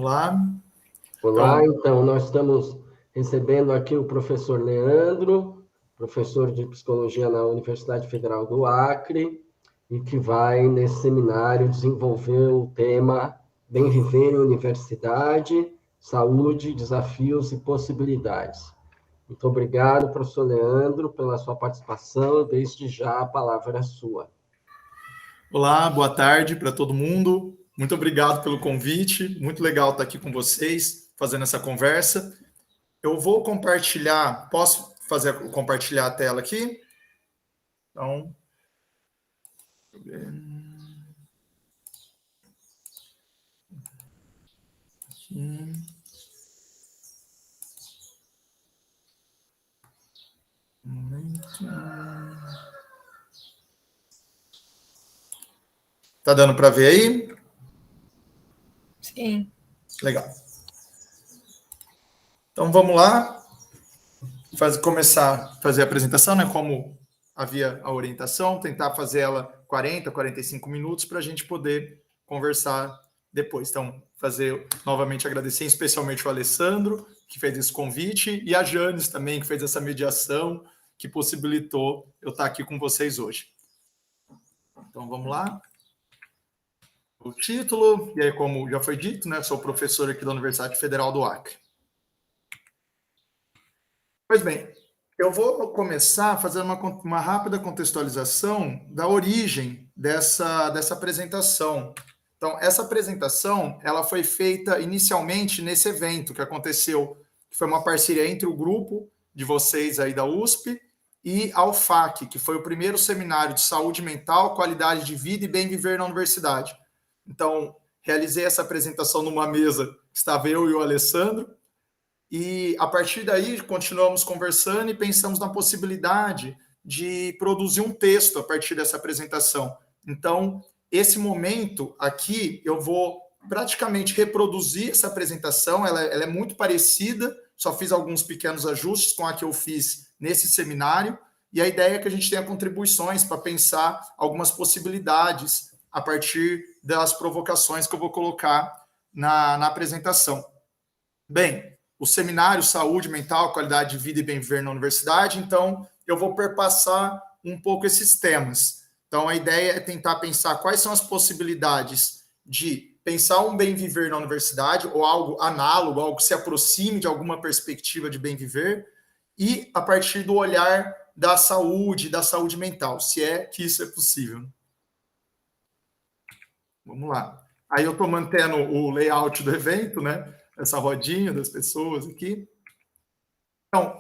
Olá. Olá, então, nós estamos recebendo aqui o professor Leandro, professor de Psicologia na Universidade Federal do Acre, e que vai, nesse seminário, desenvolver o tema Bem Viver em Universidade, Saúde, Desafios e Possibilidades. Muito obrigado, professor Leandro, pela sua participação. Desde já, a palavra é sua. Olá, boa tarde para todo mundo. Muito obrigado pelo convite. Muito legal estar aqui com vocês, fazendo essa conversa. Eu vou compartilhar. Posso compartilhar a tela aqui? Então, um momento. Tá dando para ver aí? Sim. Legal. Então vamos lá. Começar a fazer a apresentação, né? Como havia a orientação, tentar fazer ela 40, 45 minutos para a gente poder conversar depois. Então, novamente agradecer especialmente o Alessandro, que fez esse convite, e a Janes também, que fez essa mediação, que possibilitou eu estar aqui com vocês hoje. Então, vamos lá. O título, e aí, como já foi dito, né? Sou professor aqui da Universidade Federal do Acre. Pois bem, eu vou começar fazendo uma rápida contextualização da origem dessa apresentação. Então, essa apresentação ela foi feita inicialmente nesse evento que aconteceu, que foi uma parceria entre o grupo de vocês aí da USP e a UFAC, que foi o primeiro seminário de saúde mental, qualidade de vida e bem viver na universidade. Então, realizei essa apresentação numa mesa que estava eu e o Alessandro, e a partir daí continuamos conversando e pensamos na possibilidade de produzir um texto a partir dessa apresentação. Então, esse momento aqui, eu vou praticamente reproduzir essa apresentação, ela é muito parecida, só fiz alguns pequenos ajustes com a que eu fiz nesse seminário, e a ideia é que a gente tenha contribuições para pensar algumas possibilidades a partir das provocações que eu vou colocar na apresentação. Bem, o seminário Saúde Mental, Qualidade de Vida e Bem Viver na Universidade, então eu vou perpassar um pouco esses temas. Então a ideia é tentar pensar quais são as possibilidades de pensar um bem viver na universidade, ou algo análogo, algo que se aproxime de alguma perspectiva de bem viver, e a partir do olhar da saúde mental, se é que isso é possível. Vamos lá. Aí eu estou mantendo o layout do evento, né? Essa rodinha das pessoas aqui. Então,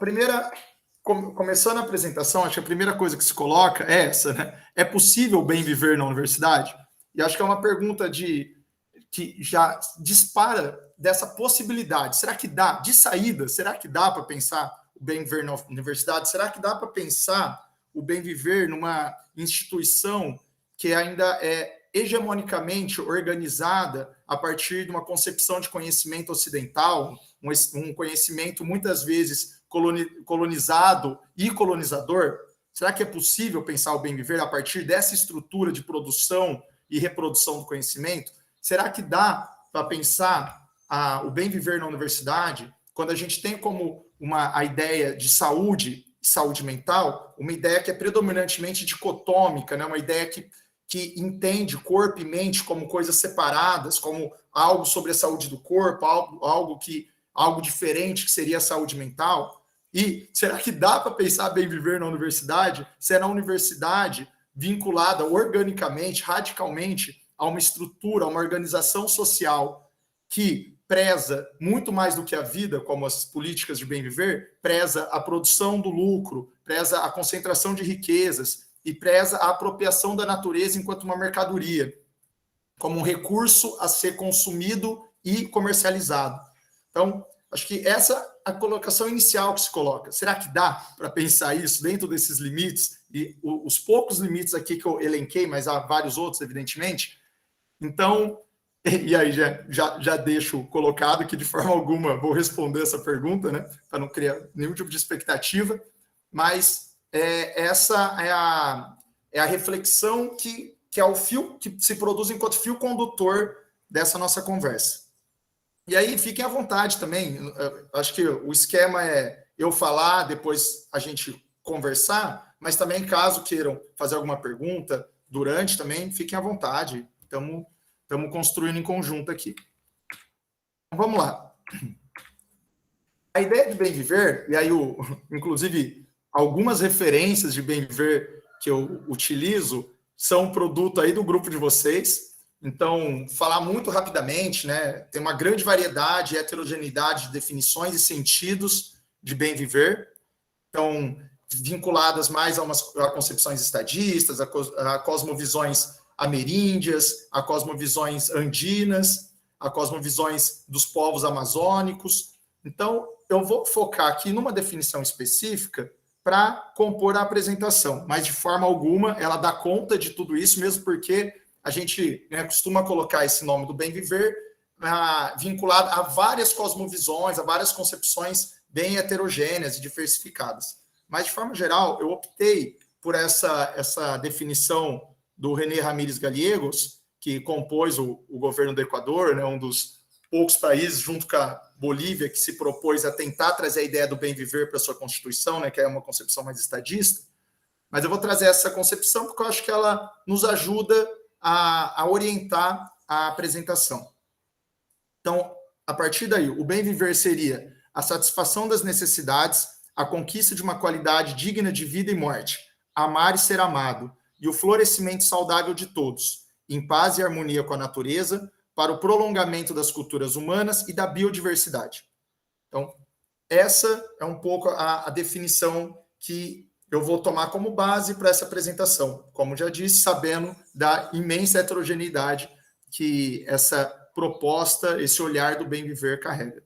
começando a apresentação, acho que a primeira coisa que se coloca é essa, né? É possível bem viver na universidade? E acho que é uma pergunta que já dispara dessa possibilidade. Será que dá? De saída, será que dá para pensar o bem viver na universidade? Será que dá para pensar o bem viver numa instituição que ainda é hegemonicamente organizada a partir de uma concepção de conhecimento ocidental, um conhecimento muitas vezes colonizado e colonizador? Será que é possível pensar o bem viver a partir dessa estrutura de produção e reprodução do conhecimento? Será que dá para pensar o bem viver na universidade quando a gente tem como a ideia de saúde mental, uma ideia que é predominantemente dicotômica, né? Uma ideia que entende corpo e mente como coisas separadas, como algo sobre a saúde do corpo, algo diferente que seria a saúde mental? E será que dá para pensar bem viver na universidade se é na universidade vinculada organicamente, radicalmente, a uma estrutura, a uma organização social que preza muito mais do que a vida, como as políticas de bem viver, preza a produção do lucro, preza a concentração de riquezas, e preza a apropriação da natureza enquanto uma mercadoria, como um recurso a ser consumido e comercializado. Então, acho que essa é a colocação inicial que se coloca. Será que dá para pensar isso dentro desses limites? E os poucos limites aqui que eu elenquei, mas há vários outros, evidentemente. Então, e aí já deixo colocado que de forma alguma vou responder essa pergunta, né, para não criar nenhum tipo de expectativa, mas essa é a reflexão que é o fio que se produz enquanto fio condutor dessa nossa conversa. E aí, fiquem à vontade também. Acho que o esquema é eu falar, depois a gente conversar, mas também, caso queiram fazer alguma pergunta durante também, fiquem à vontade. Estamos construindo em conjunto aqui. Então, vamos lá. A ideia de bem viver, e aí, inclusive, algumas referências de bem viver que eu utilizo são produto aí do grupo de vocês. Então, falar muito rapidamente, né? Tem uma grande variedade e heterogeneidade de definições e sentidos de bem viver. Então, vinculadas mais a concepções estadistas, a cosmovisões ameríndias, a cosmovisões andinas, a cosmovisões dos povos amazônicos. Então, eu vou focar aqui numa definição específica para compor a apresentação, mas de forma alguma ela dá conta de tudo isso, mesmo porque a gente, né, costuma colocar esse nome do bem viver vinculado a várias cosmovisões, a várias concepções bem heterogêneas e diversificadas. Mas, de forma geral, eu optei por essa definição do René Ramírez Gallegos, que compôs o governo do Equador, né, um dos poucos países, junto com a Bolívia, que se propôs a tentar trazer a ideia do bem viver para a sua Constituição, né, que é uma concepção mais estadista. Mas eu vou trazer essa concepção porque eu acho que ela nos ajuda a orientar a apresentação. Então, a partir daí, o bem viver seria a satisfação das necessidades, a conquista de uma qualidade digna de vida e morte, amar e ser amado, e o florescimento saudável de todos, em paz e harmonia com a natureza, para o prolongamento das culturas humanas e da biodiversidade. Então, essa é um pouco a definição que eu vou tomar como base para essa apresentação. Como já disse, sabendo da imensa heterogeneidade que essa proposta, esse olhar do bem viver carrega.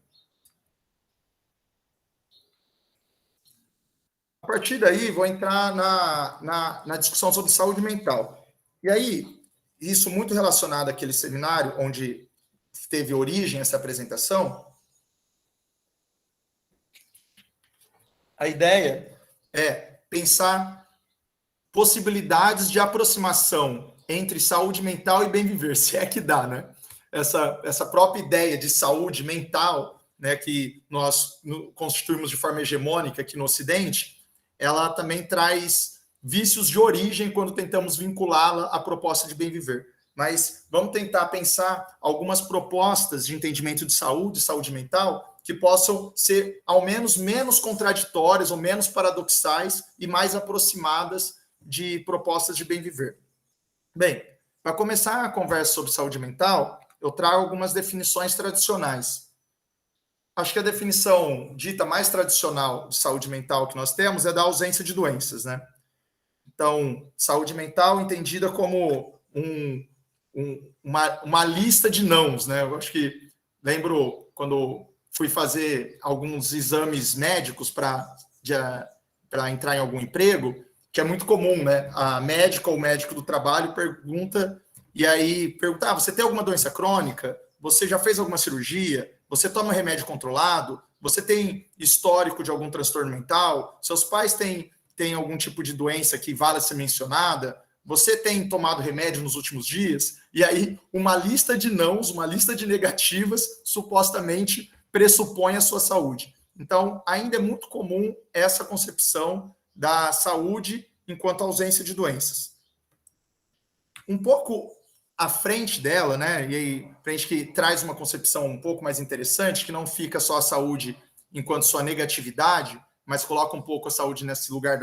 A partir daí, vou entrar na discussão sobre saúde mental. E aí, isso muito relacionado àquele seminário onde teve origem essa apresentação, a ideia é pensar possibilidades de aproximação entre saúde mental e bem viver, se é que dá, né? Essa própria ideia de saúde mental, né, que nós constituímos de forma hegemônica aqui no Ocidente, ela também traz vícios de origem quando tentamos vinculá-la à proposta de bem viver. Mas vamos tentar pensar algumas propostas de entendimento de saúde mental, que possam ser, ao menos contraditórias ou menos paradoxais e mais aproximadas de propostas de bem viver. Bem, para começar a conversa sobre saúde mental, eu trago algumas definições tradicionais. Acho que a definição dita mais tradicional de saúde mental que nós temos é da ausência de doenças, né? Então, saúde mental entendida como uma lista de nãos, né? Eu acho que lembro quando fui fazer alguns exames médicos para entrar em algum emprego, que é muito comum, né? A médica ou o médico do trabalho pergunta, você tem alguma doença crônica? Você já fez alguma cirurgia? Você toma remédio controlado? Você tem histórico de algum transtorno mental? Seus pais têm algum tipo de doença que vale ser mencionada? Você tem tomado remédio nos últimos dias? E aí, uma lista de nãos, uma lista de negativas, supostamente pressupõe a sua saúde. Então, ainda é muito comum essa concepção da saúde enquanto ausência de doenças. Um pouco à frente dela, né, e aí, frente que traz uma concepção um pouco mais interessante, que não fica só a saúde enquanto sua negatividade, mas coloca um pouco a saúde nesse lugar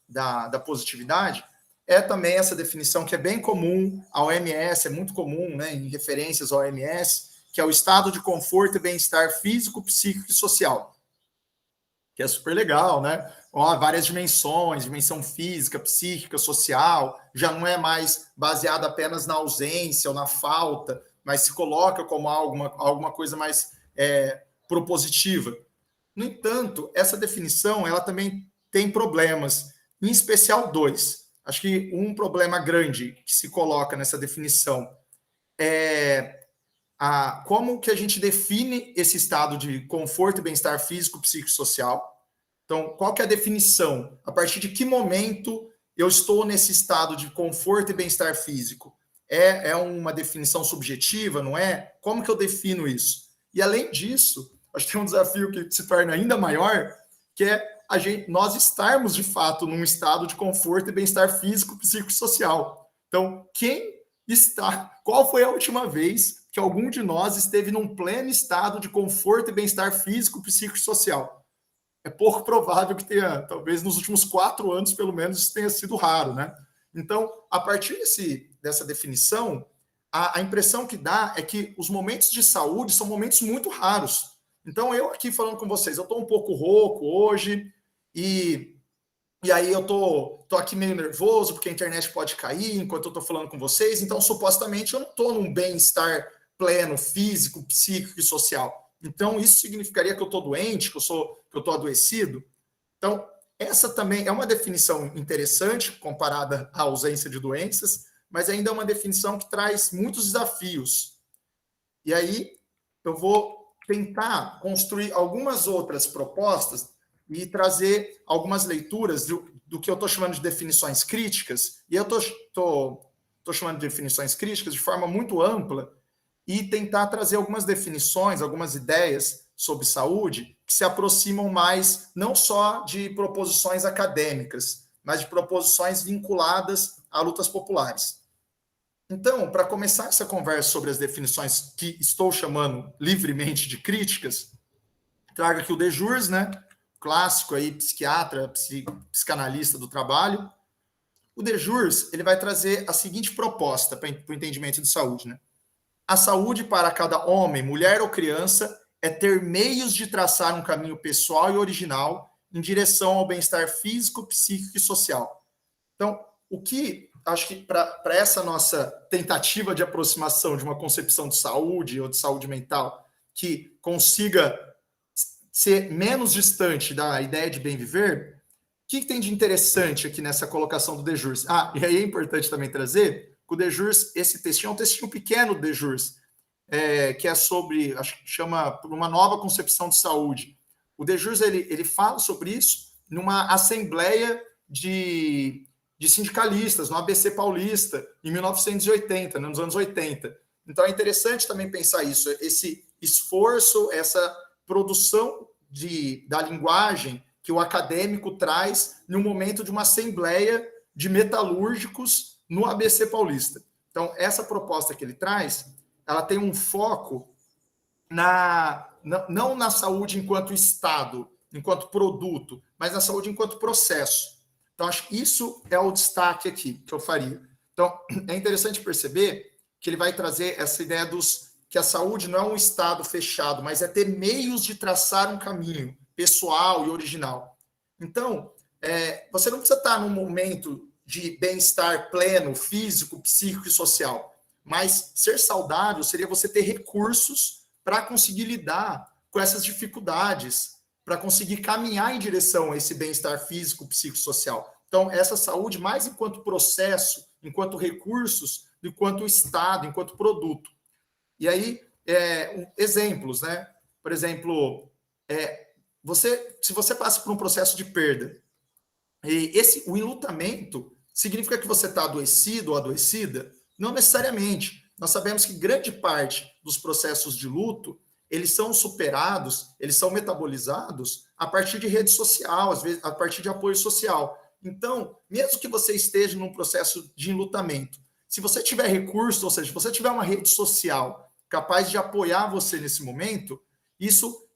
da positividade, é também essa definição que é bem comum à OMS, é muito comum, né, em referências à OMS, que é o estado de conforto e bem-estar físico, psíquico e social. Que é super legal, né? Várias dimensões, dimensão física, psíquica, social, já não é mais baseada apenas na ausência ou na falta, mas se coloca como alguma coisa mais propositiva. No entanto, essa definição ela também tem problemas, em especial dois. Acho que um problema grande que se coloca nessa definição é como que a gente define esse estado de conforto e bem-estar físico, psíquico e social. Então, qual que é a definição? A partir de que momento eu estou nesse estado de conforto e bem-estar físico? É uma definição subjetiva, não é? Como que eu defino isso? E, além disso, acho que tem um desafio que se torna ainda maior, que é nós estarmos, de fato, num estado de conforto e bem-estar físico, psíquico e social. Então, qual foi a última vez que algum de nós esteve num pleno estado de conforto e bem-estar físico, psíquico e social? É pouco provável que tenha, talvez nos últimos 4 anos, pelo menos, isso tenha sido raro, né? Então, a partir dessa definição, a impressão que dá é que os momentos de saúde são momentos muito raros. Então, eu aqui falando com vocês, eu estou um pouco rouco hoje, e aí eu tô aqui meio nervoso, porque a internet pode cair enquanto eu estou falando com vocês, então, supostamente, eu não estou num bem-estar pleno, físico, psíquico e social. Então, isso significaria que eu estou doente, que eu estou adoecido? Então, essa também é uma definição interessante, comparada à ausência de doenças, mas ainda é uma definição que traz muitos desafios. E aí, eu vou tentar construir algumas outras propostas e trazer algumas leituras do que eu estou chamando de definições críticas, e eu estou chamando de definições críticas de forma muito ampla, e tentar trazer algumas definições, algumas ideias sobre saúde que se aproximam mais não só de proposições acadêmicas, mas de proposições vinculadas a lutas populares. Então, para começar essa conversa sobre as definições que estou chamando livremente de críticas, trago aqui o Dejurs, né? Clássico aí, psiquiatra, psicanalista do trabalho. O Dejurs, ele vai trazer a seguinte proposta para o entendimento de saúde, né? A saúde para cada homem, mulher ou criança é ter meios de traçar um caminho pessoal e original em direção ao bem-estar físico, psíquico e social. Então, o que acho que para essa nossa tentativa de aproximação de uma concepção de saúde ou de saúde mental que consiga ser menos distante da ideia de bem viver, o que tem de interessante aqui nessa colocação do Dejurs? E aí é importante também trazer o Dejurs, esse textinho é um textinho pequeno do Dejurs, que é sobre, acho que chama uma nova concepção de saúde. O Dejurs, ele fala sobre isso numa assembleia de sindicalistas, no ABC Paulista, em 1980, nos anos 80. Então, é interessante também pensar isso, esse esforço, essa produção da linguagem que o acadêmico traz no momento de uma assembleia de metalúrgicos no ABC Paulista. Então, essa proposta que ele traz, ela tem um foco não na saúde enquanto Estado, enquanto produto, mas na saúde enquanto processo. Então, acho que isso é o destaque aqui que eu faria. Então, é interessante perceber que ele vai trazer essa ideia que a saúde não é um Estado fechado, mas é ter meios de traçar um caminho pessoal e original. Então, você não precisa estar num momento de bem-estar pleno, físico, psíquico e social. Mas ser saudável seria você ter recursos para conseguir lidar com essas dificuldades, para conseguir caminhar em direção a esse bem-estar físico, psíquico e social. Então, essa saúde, mais enquanto processo, enquanto recursos, enquanto Estado, enquanto produto. E aí, exemplos, né? Por exemplo, se você passa por um processo de perda, o enlutamento significa que você está adoecido ou adoecida? Não necessariamente. Nós sabemos que grande parte dos processos de luto, eles são superados, eles são metabolizados a partir de rede social, às vezes a partir de apoio social. Então, mesmo que você esteja num processo de enlutamento, se você tiver recurso, ou seja, se você tiver uma rede social capaz de apoiar você nesse momento, isso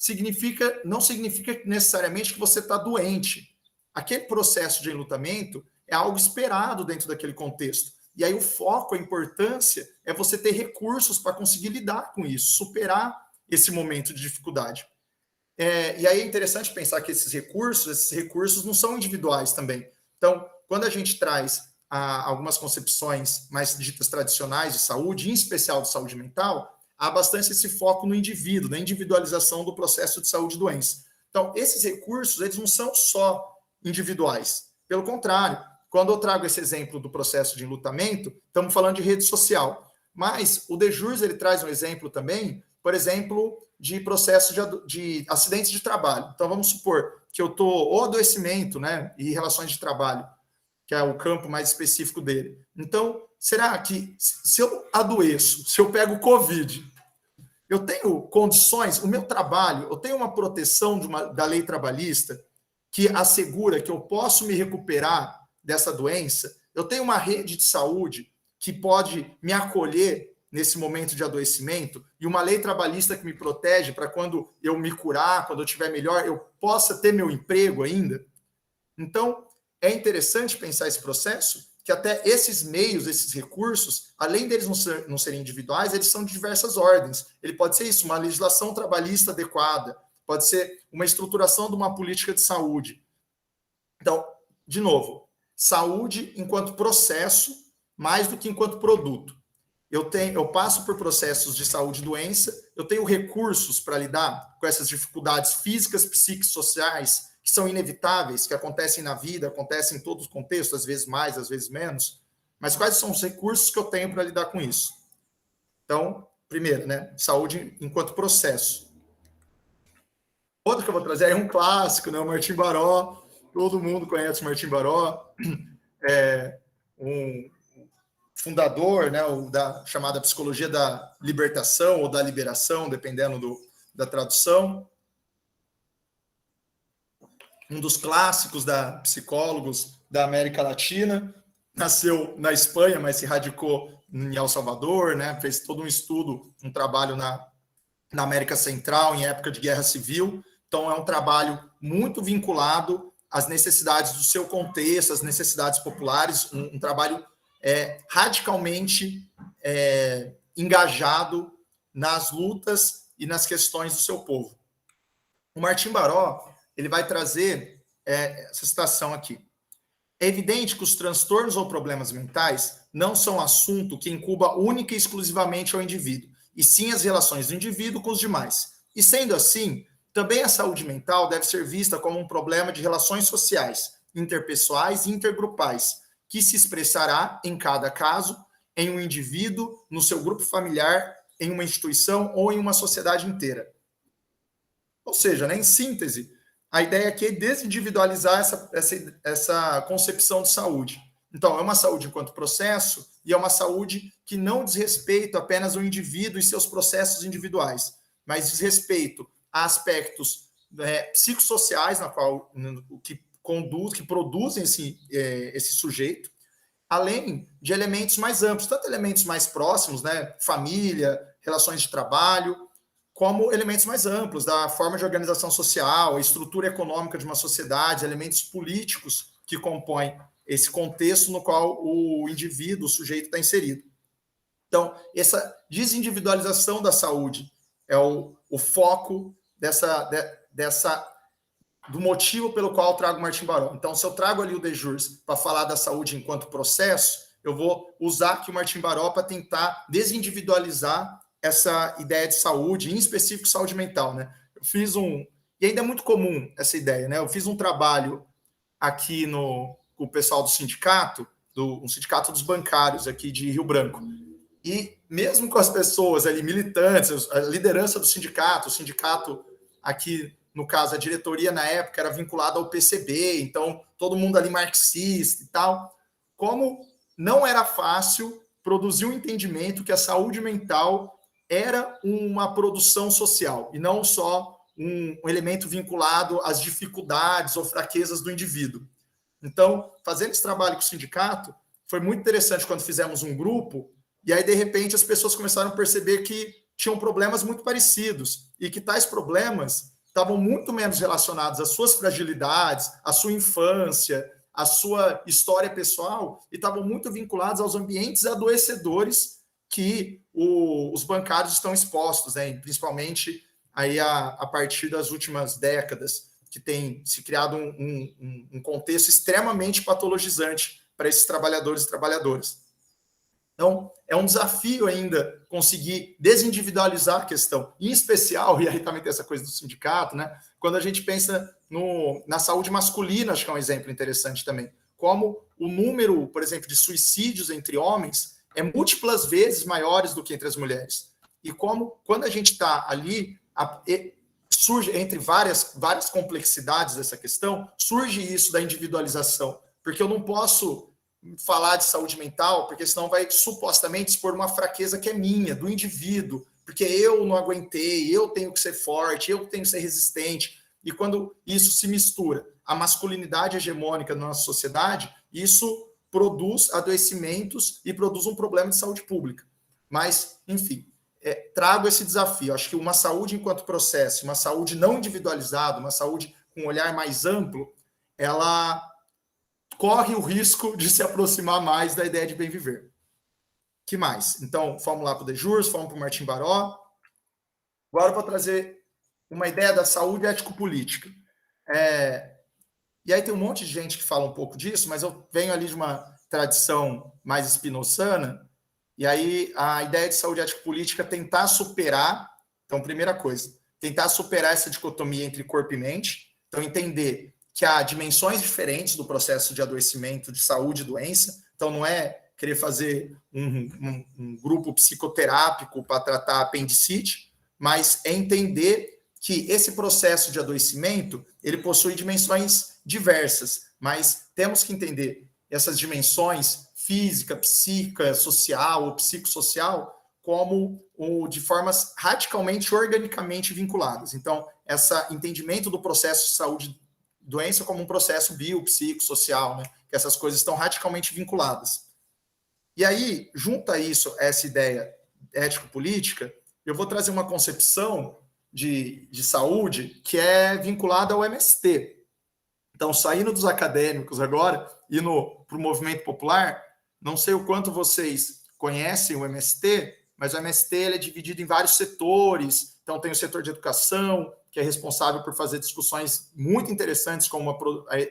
não significa necessariamente que você está doente. Aquele processo de enlutamento é algo esperado dentro daquele contexto. E aí o foco, a importância é você ter recursos para conseguir lidar com isso, superar esse momento de dificuldade. E aí é interessante pensar que esses recursos não são individuais também. Então, quando a gente traz algumas concepções mais ditas tradicionais de saúde, em especial de saúde mental, há bastante esse foco no indivíduo, na individualização do processo de saúde e doença. Então, esses recursos, eles não são só individuais. Pelo contrário, quando eu trago esse exemplo do processo de enlutamento, estamos falando de rede social. Mas o Dejurs, ele traz um exemplo também, por exemplo, de processo de acidentes de trabalho. Então, vamos supor que eu estou, ou adoecimento, né, e relações de trabalho, que é o campo mais específico dele. Então, será que se eu adoeço, se eu pego Covid, eu tenho condições, o meu trabalho, eu tenho uma proteção da lei trabalhista que assegura que eu posso me recuperar dessa doença, eu tenho uma rede de saúde que pode me acolher nesse momento de adoecimento e uma lei trabalhista que me protege para quando eu me curar, quando eu estiver melhor, eu possa ter meu emprego ainda. Então, é interessante pensar esse processo, que até esses meios, esses recursos, além deles não serem individuais, eles são de diversas ordens. Ele pode ser isso, uma legislação trabalhista adequada, pode ser uma estruturação de uma política de saúde. Então, de novo, saúde enquanto processo, mais do que enquanto produto. Eu passo por processos de saúde e doença, eu tenho recursos para lidar com essas dificuldades físicas, psíquicas, sociais, que são inevitáveis, que acontecem na vida, acontecem em todos os contextos, às vezes mais, às vezes menos, mas quais são os recursos que eu tenho para lidar com isso? Então, primeiro, né, saúde enquanto processo. Outro que eu vou trazer é um clássico, né, o Martim Baró, todo mundo conhece o Martim Baró, é um fundador, né, da chamada psicologia da libertação ou da liberação, dependendo da tradução. Um dos clássicos da psicólogos da América Latina, nasceu na Espanha, mas se radicou em El Salvador, né, fez todo um estudo, um trabalho na América Central, em época de guerra civil. Então, é um trabalho muito vinculado às necessidades do seu contexto, às necessidades populares, um trabalho radicalmente engajado nas lutas e nas questões do seu povo. O Martim Baró, ele vai trazer essa citação aqui. É evidente que os transtornos ou problemas mentais não são assunto que incuba única e exclusivamente ao indivíduo, e sim as relações do indivíduo com os demais. E sendo assim, também a saúde mental deve ser vista como um problema de relações sociais, interpessoais e intergrupais, que se expressará, em cada caso, em um indivíduo, no seu grupo familiar, em uma instituição ou em uma sociedade inteira. Ou seja, né, em síntese, a ideia aqui é desindividualizar essa concepção de saúde. Então, é uma saúde enquanto processo e é uma saúde que não diz respeito apenas ao indivíduo e seus processos individuais, mas diz respeito a aspectos psicossociais que produzem esse sujeito, além de elementos mais amplos, tanto elementos mais próximos, né, família, relações de trabalho, como elementos mais amplos da forma de organização social, a estrutura econômica de uma sociedade, elementos políticos que compõem esse contexto no qual o indivíduo, o sujeito, está inserido. Então, essa desindividualização da saúde é o foco do motivo pelo qual eu trago o Martim Baró. Então, se eu trago ali o De Jurs para falar da saúde enquanto processo, eu vou usar aqui o Martim Baró para tentar desindividualizar essa ideia de saúde, em específico saúde mental, né? Eu fiz e ainda é muito comum essa ideia, né? Eu fiz um trabalho aqui com o pessoal do sindicato, um sindicato dos bancários aqui de Rio Branco. E mesmo com as pessoas ali militantes, a liderança do sindicato, o sindicato aqui, no caso, a diretoria na época era vinculada ao PCB, então todo mundo ali marxista e tal, como não era fácil produzir um entendimento que a saúde mental era uma produção social e não só um elemento vinculado às dificuldades ou fraquezas do indivíduo. Então, fazendo esse trabalho com o sindicato, foi muito interessante quando fizemos um grupo e aí, de repente, as pessoas começaram a perceber que tinham problemas muito parecidos e que tais problemas estavam muito menos relacionados às suas fragilidades, à sua infância, à sua história pessoal e estavam muito vinculados aos ambientes adoecedores que os bancários estão expostos, né? Principalmente aí a partir das últimas décadas, que tem se criado um contexto extremamente patologizante para esses trabalhadores e trabalhadoras. Então, é um desafio ainda conseguir desindividualizar a questão, em especial, e aí também tem essa coisa do sindicato, né? Quando a gente pensa na saúde masculina, acho que é um exemplo interessante também, como o número, por exemplo, de suicídios entre homens é múltiplas vezes maiores do que entre as mulheres. E como, quando a gente está ali, surge, entre várias complexidades dessa questão, surge isso da individualização. Porque eu não posso falar de saúde mental, porque senão vai supostamente expor uma fraqueza que é minha, do indivíduo, porque eu não aguentei, eu tenho que ser forte, eu tenho que ser resistente. E quando isso se mistura à masculinidade hegemônica na nossa sociedade, isso produz adoecimentos e produz um problema de saúde pública. Mas, enfim, trago esse desafio. Acho que uma saúde enquanto processo, uma saúde não individualizada, uma saúde com um olhar mais amplo, ela corre o risco de se aproximar mais da ideia de bem viver. Que mais? Então, fomos lá para o Dejurs, fomos para o Martim Baró. Agora eu vou trazer uma ideia da saúde ético-política. E aí tem um monte de gente que fala um pouco disso, mas eu venho ali de uma tradição mais spinozana, e aí a ideia de saúde ético-política é tentar superar, então, primeira coisa, tentar superar essa dicotomia entre corpo e mente, então entender que há dimensões diferentes do processo de adoecimento, de saúde e doença, então não é querer fazer um grupo psicoterápico para tratar apendicite, mas é entender que esse processo de adoecimento, ele possui dimensões diversas, mas temos que entender essas dimensões física, psíquica, social ou psicossocial como de formas radicalmente, organicamente vinculadas. Então, esse entendimento do processo de saúde e doença como um processo biopsicossocial, né? Que essas coisas estão radicalmente vinculadas. E aí, junto a isso, essa ideia ético-política, eu vou trazer uma concepção de saúde que é vinculada ao MST. Então, saindo dos acadêmicos agora, indo para o movimento popular, não sei o quanto vocês conhecem o MST, mas o MST ele é dividido em vários setores. Então, tem o setor de educação, que é responsável por fazer discussões muito interessantes, como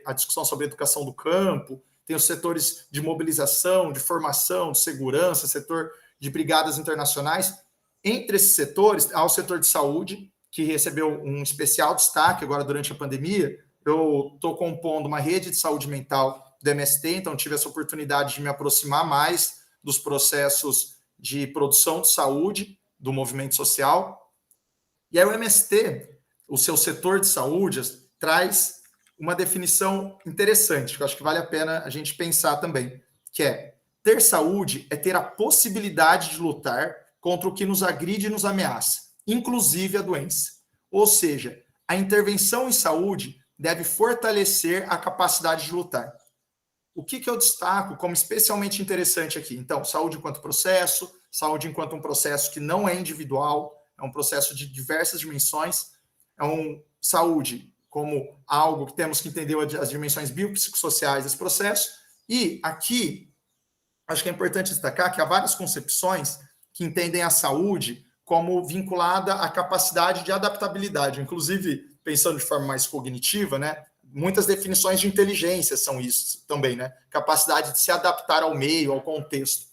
a discussão sobre a educação do campo, tem os setores de mobilização, de formação, de segurança, setor de brigadas internacionais. Entre esses setores, há o setor de saúde, que recebeu um especial destaque agora durante a pandemia. Eu estou compondo uma rede de saúde mental do MST, então tive essa oportunidade de me aproximar mais dos processos de produção de saúde do movimento social. E aí o MST, o seu setor de saúde, traz uma definição interessante, que eu acho que vale a pena a gente pensar também, que é: ter saúde é ter a possibilidade de lutar contra o que nos agride e nos ameaça, inclusive a doença. Ou seja, a intervenção em saúde deve fortalecer a capacidade de lutar. O que eu destaco como especialmente interessante aqui? Então, saúde enquanto processo, saúde enquanto um processo que não é individual, é um processo de diversas dimensões, saúde como algo que temos que entender as dimensões biopsicossociais desse processo. E aqui, acho que é importante destacar que há várias concepções que entendem a saúde como vinculada à capacidade de adaptabilidade, inclusive pensando de forma mais cognitiva, né? Muitas definições de inteligência são isso também, né? Capacidade de se adaptar ao meio, ao contexto.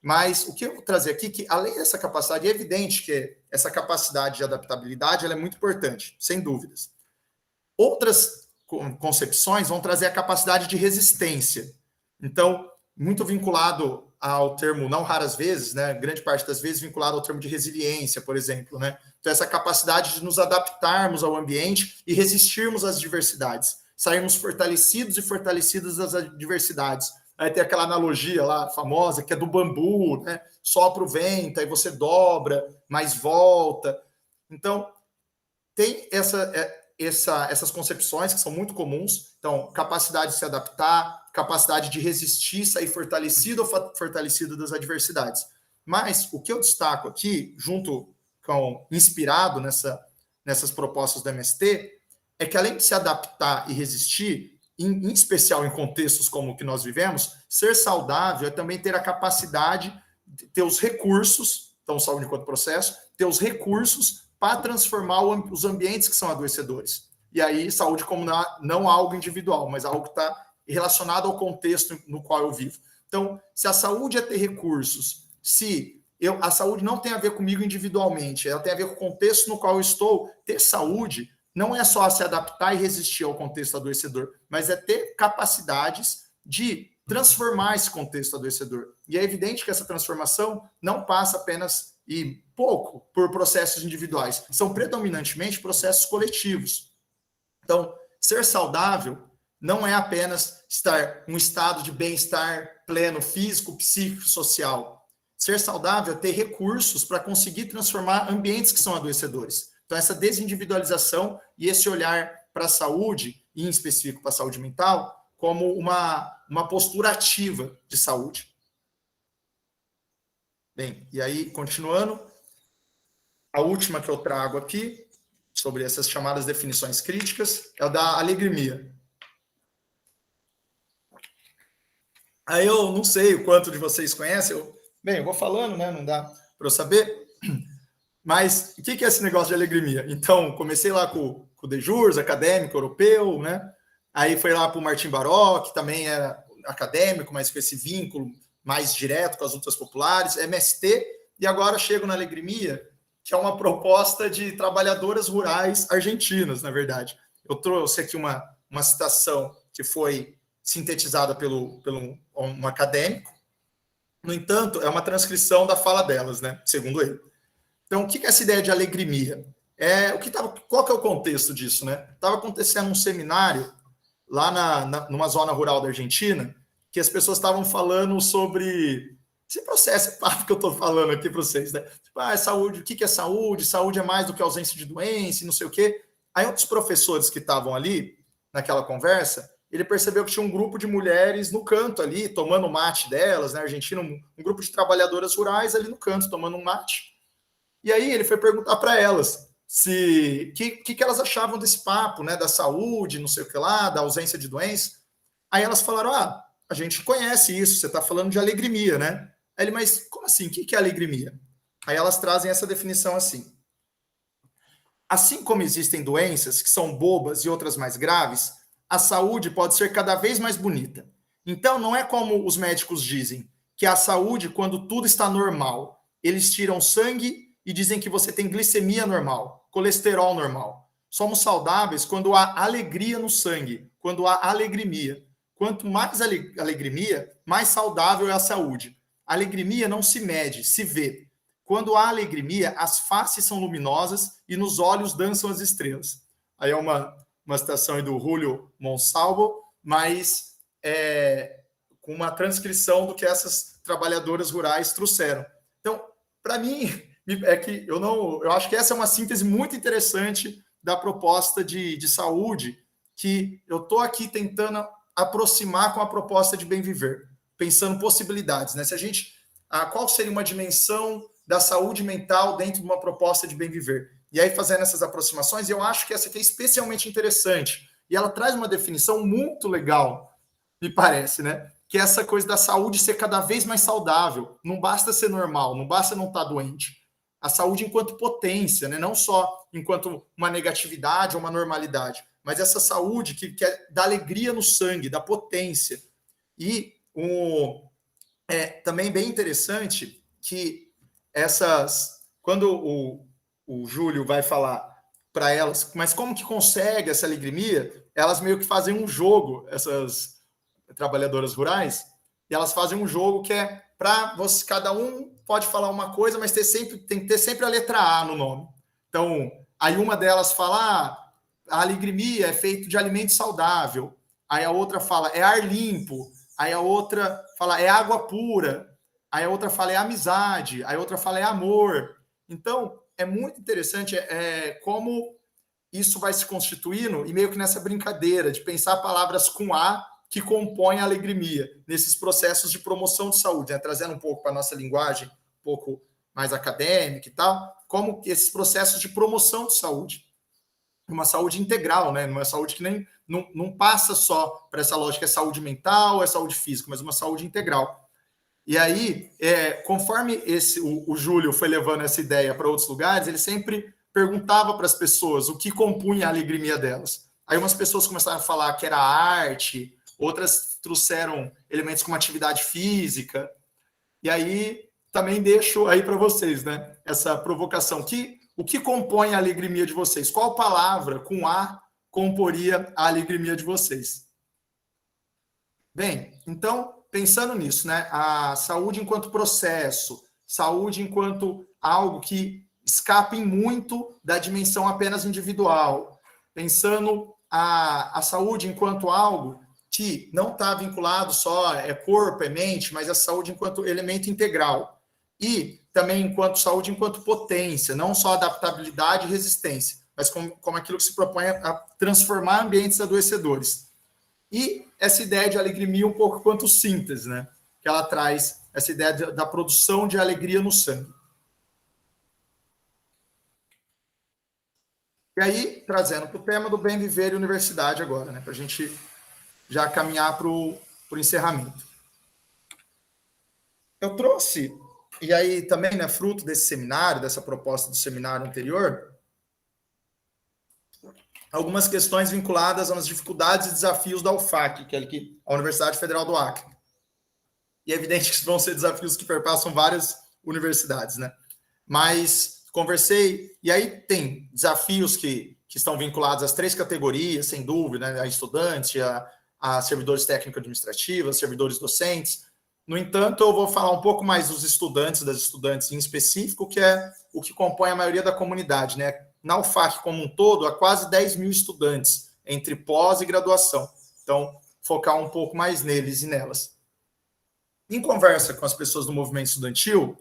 Mas o que eu vou trazer aqui, que além dessa capacidade, é evidente que essa capacidade de adaptabilidade ela é muito importante, sem dúvidas. Outras concepções vão trazer a capacidade de resistência. Então, muito vinculado ao termo, não raras vezes, né, grande parte das vezes vinculado ao termo de resiliência, por exemplo, né? Então, essa capacidade de nos adaptarmos ao ambiente e resistirmos às diversidades, sairmos fortalecidos e fortalecidas das adversidades. Aí tem aquela analogia lá famosa, que é do bambu, né? Sopra o vento, aí você dobra, mas volta. Então, tem essas concepções que são muito comuns. Então, capacidade de se adaptar, capacidade de resistir, sair fortalecido ou fortalecido das adversidades. Mas o que eu destaco aqui, inspirado nessas propostas do MST, é que além de se adaptar e resistir, em especial em contextos como o que nós vivemos, ser saudável é também ter a capacidade de ter os recursos, então saúde enquanto processo, ter os recursos para transformar os ambientes que são adoecedores. E aí, saúde como não algo individual, mas algo que está relacionado ao contexto no qual eu vivo. Então, se a saúde é ter recursos, a saúde não tem a ver comigo individualmente, ela tem a ver com o contexto no qual eu estou, ter saúde não é só se adaptar e resistir ao contexto adoecedor, mas é ter capacidades de transformar esse contexto adoecedor. E é evidente que essa transformação não passa apenas e pouco por processos individuais, são predominantemente processos coletivos. Então, ser saudável não é apenas estar em um estado de bem-estar pleno, físico, psíquico, social. Ser saudável é ter recursos para conseguir transformar ambientes que são adoecedores. Então, essa desindividualização e esse olhar para a saúde, e em específico para a saúde mental, como uma postura ativa de saúde. Bem, e aí, continuando, a última que eu trago aqui, sobre essas chamadas definições críticas, é a da alegrimia. Aí eu não sei o quanto de vocês conhecem, eu vou falando, né? Não dá para eu saber. Mas o que é esse negócio de alegrimia? Então, comecei lá com o De Jurs, acadêmico europeu, né? Aí foi lá para o Martin Baró, que também era acadêmico, mas com esse vínculo mais direto com as lutas populares, MST, e agora chego na alegrimia, que é uma proposta de trabalhadoras rurais argentinas, na verdade. Eu trouxe aqui uma citação que foi sintetizada pelo um acadêmico. No entanto, é uma transcrição da fala delas, né? Segundo ele. Então, o que é essa ideia de alegrimia? Qual que é o contexto disso, né? Estava acontecendo um seminário lá numa zona rural da Argentina, que as pessoas estavam falando sobre esse processo, esse papo que eu estou falando aqui para vocês, né? Tipo, saúde, o que é saúde? Saúde é mais do que ausência de doença e não sei o quê. Aí, outros professores que estavam ali, naquela conversa, ele percebeu que tinha um grupo de mulheres no canto ali, tomando mate delas, na Argentina, um grupo de trabalhadoras rurais ali no canto, tomando um mate. E aí ele foi perguntar para elas que elas achavam desse papo, né, da saúde, não sei o que lá, da ausência de doença. Aí elas falaram, a gente conhece isso, você está falando de alegrimia, né? Aí ele, mas como assim? O que é alegrimia? Aí elas trazem essa definição assim. Assim como existem doenças que são bobas e outras mais graves, a saúde pode ser cada vez mais bonita. Então, não é como os médicos dizem, que a saúde, quando tudo está normal, eles tiram sangue e dizem que você tem glicemia normal, colesterol normal. Somos saudáveis quando há alegria no sangue, quando há alegrimia. Quanto mais alegrimia, mais saudável é a saúde. A alegrimia não se mede, se vê. Quando há alegrimia, as faces são luminosas e nos olhos dançam as estrelas. Aí é uma citação aí do Julio Monsalvo, mas com uma transcrição do que essas trabalhadoras rurais trouxeram. Então, para mim, eu acho que essa é uma síntese muito interessante da proposta de saúde que eu estou aqui tentando aproximar com a proposta de bem viver, pensando possibilidades, né? Qual seria uma dimensão da saúde mental dentro de uma proposta de bem viver? E aí, fazendo essas aproximações, eu acho que essa aqui é especialmente interessante. E ela traz uma definição muito legal, me parece, né? Que é essa coisa da saúde ser cada vez mais saudável. Não basta ser normal, não basta não estar doente. A saúde enquanto potência, né? Não só enquanto uma negatividade ou uma normalidade, mas essa saúde que é da alegria no sangue, da potência. E também bem interessante que quando o Júlio vai falar para elas, mas como que consegue essa alegria? Elas meio que fazem um jogo, essas trabalhadoras rurais, e elas fazem um jogo que é para você, cada um pode falar uma coisa, mas tem que ter sempre a letra A no nome. Então, aí uma delas fala, a alegria é feito de alimento saudável. Aí a outra fala, é ar limpo. Aí a outra fala, é água pura. Aí a outra fala, é amizade. Aí a outra fala, é amor. Então, é muito interessante como isso vai se constituindo e meio que nessa brincadeira de pensar palavras com A que compõem a alegria nesses processos de promoção de saúde, né? Trazendo um pouco para a nossa linguagem, um pouco mais acadêmica e tal, como esses processos de promoção de saúde. Uma saúde integral, né? Uma saúde que não passa só para essa lógica, é saúde mental, é saúde física, mas uma saúde integral. E aí, conforme o Júlio foi levando essa ideia para outros lugares, ele sempre perguntava para as pessoas o que compunha a alegria delas. Aí umas pessoas começaram a falar que era arte, outras trouxeram elementos como atividade física. E aí, também deixo aí para vocês, né? Essa provocação. O que compõe a alegria de vocês? Qual palavra com A comporia a alegria de vocês? Bem, então, pensando nisso, né? A saúde enquanto processo, saúde enquanto algo que escape muito da dimensão apenas individual, pensando a saúde enquanto algo que não está vinculado só corpo, mente, mas a saúde enquanto elemento integral. e também enquanto saúde, enquanto potência, não só adaptabilidade e resistência, mas como aquilo que se propõe a transformar ambientes adoecedores. E essa ideia de alegria um pouco quanto síntese, né? Que ela traz essa ideia da produção de alegria no sangue. E aí, trazendo para o tema do bem viver e universidade agora, né? Para a gente já caminhar para o encerramento. Eu trouxe, e aí também, né, fruto desse seminário, dessa proposta do seminário anterior, algumas questões vinculadas às dificuldades e desafios da UFAC, que é aqui, a Universidade Federal do Acre. E é evidente que vão ser desafios que perpassam várias universidades, né? Mas conversei, e aí tem desafios que estão vinculados às 3 categorias, sem dúvida, né? A estudantes, a servidores técnico-administrativos, servidores docentes. No entanto, eu vou falar um pouco mais dos estudantes, das estudantes em específico, que é o que compõe a maioria da comunidade, né? Na UFAC como um todo, há quase 10 mil estudantes, entre pós e graduação. Então, focar um pouco mais neles e nelas. Em conversa com as pessoas do movimento estudantil,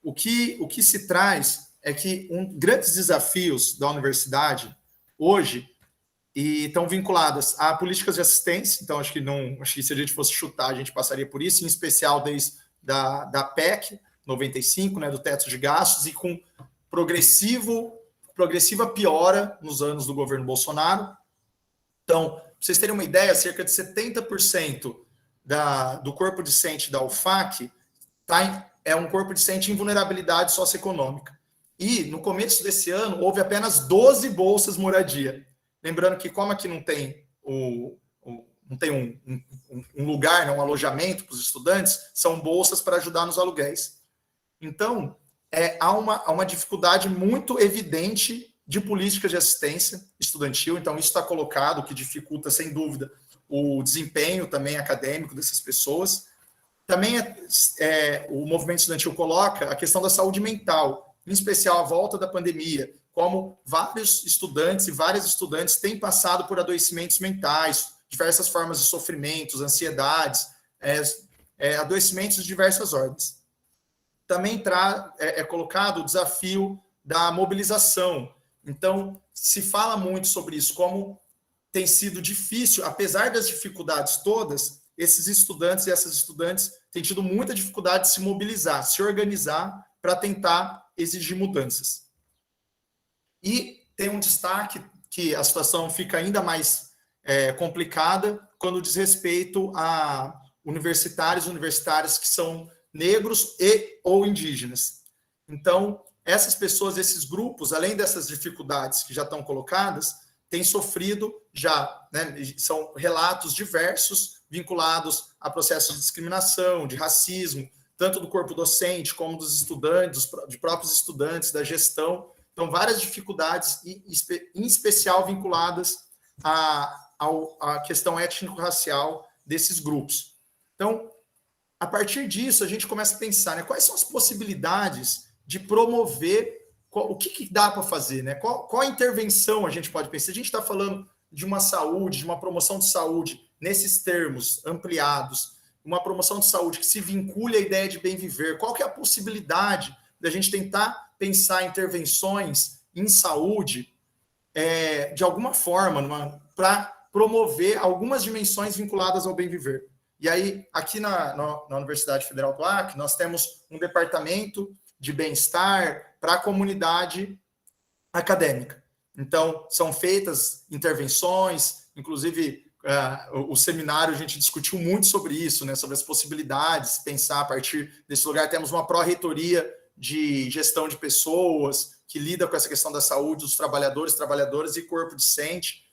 o que se traz é que grandes desafios da universidade hoje e estão vinculadas a políticas de assistência. Então, acho que se a gente fosse chutar, a gente passaria por isso, em especial desde da PEC 95, né, do teto de gastos, e com progressiva piora nos anos do governo Bolsonaro. Então, para vocês terem uma ideia, cerca de 70% do corpo discente da UFAC é um corpo discente em vulnerabilidade socioeconômica. E, no começo desse ano, houve apenas 12 bolsas moradia. Lembrando que, como aqui não tem um lugar, né, um alojamento para os estudantes, são bolsas para ajudar nos aluguéis. Então, há uma dificuldade muito evidente de políticas de assistência estudantil. Então, isso está colocado, o que dificulta, sem dúvida, o desempenho também acadêmico dessas pessoas. Também o movimento estudantil coloca a questão da saúde mental, em especial a volta da pandemia, como vários estudantes e várias estudantes têm passado por adoecimentos mentais, diversas formas de sofrimentos, ansiedades, adoecimentos de diversas ordens. Também é colocado o desafio da mobilização. Então, se fala muito sobre isso, como tem sido difícil, apesar das dificuldades todas, esses estudantes e essas estudantes têm tido muita dificuldade de se mobilizar, se organizar para tentar exigir mudanças. E tem um destaque que a situação fica ainda mais complicada quando diz respeito a universitários e universitárias que são negros ou indígenas. Então, essas pessoas, esses grupos, além dessas dificuldades que já estão colocadas, têm sofrido já, né, são relatos diversos vinculados a processos de discriminação, de racismo, tanto do corpo docente como dos estudantes, de próprios estudantes, da gestão. Então, várias dificuldades, em especial vinculadas à questão étnico-racial desses grupos. Então, a partir disso, a gente começa a pensar, né, quais são as possibilidades de promover, o que dá para fazer, né? Qual a intervenção a gente pode pensar? A gente está falando de uma saúde, de uma promoção de saúde, nesses termos ampliados, uma promoção de saúde que se vincule à ideia de bem viver. Qual que é a possibilidade da gente tentar pensar intervenções em saúde de alguma forma, para promover algumas dimensões vinculadas ao bem viver? E aí, aqui na Universidade Federal do Acre, nós temos um departamento de bem-estar para a comunidade acadêmica. Então, são feitas intervenções, inclusive o seminário a gente discutiu muito sobre isso, né, sobre as possibilidades, pensar a partir desse lugar. Temos uma pró-reitoria de gestão de pessoas que lida com essa questão da saúde dos trabalhadoras e corpo discente.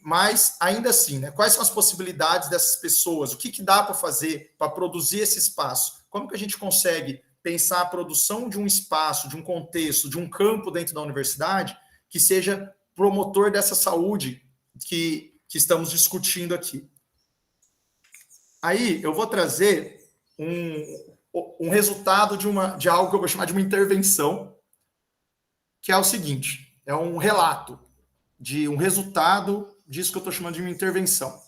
Mas, ainda assim, né, quais são as possibilidades dessas pessoas? O que dá para fazer para produzir esse espaço? Como que a gente consegue pensar a produção de um espaço, de um contexto, de um campo dentro da universidade que seja promotor dessa saúde que estamos discutindo aqui? Aí eu vou trazer um resultado de algo que eu vou chamar de uma intervenção, que é o seguinte, é um relato de um resultado disso que eu estou chamando de uma intervenção.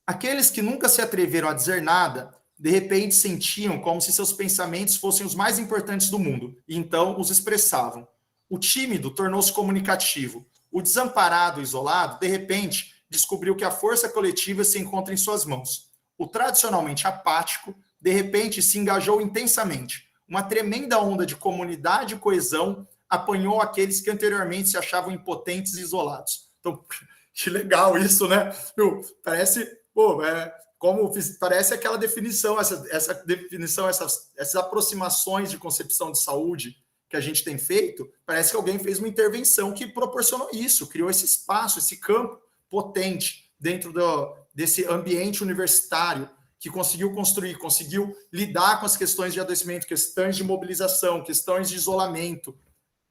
Aqueles que nunca se atreveram a dizer nada de repente sentiam como se seus pensamentos fossem os mais importantes do mundo, e então os expressavam. O tímido tornou-se comunicativo. O desamparado, isolado, de repente, descobriu que a força coletiva se encontra em suas mãos. O tradicionalmente apático, de repente, se engajou intensamente. Uma tremenda onda de comunidade e coesão apanhou aqueles que anteriormente se achavam impotentes e isolados. Então, que legal isso, né? Parece, parece aquela definição, essas aproximações de concepção de saúde que a gente tem feito, parece que alguém fez uma intervenção que proporcionou isso, criou esse espaço, esse campo potente dentro desse ambiente universitário, que conseguiu construir, conseguiu lidar com as questões de adoecimento, questões de mobilização, questões de isolamento,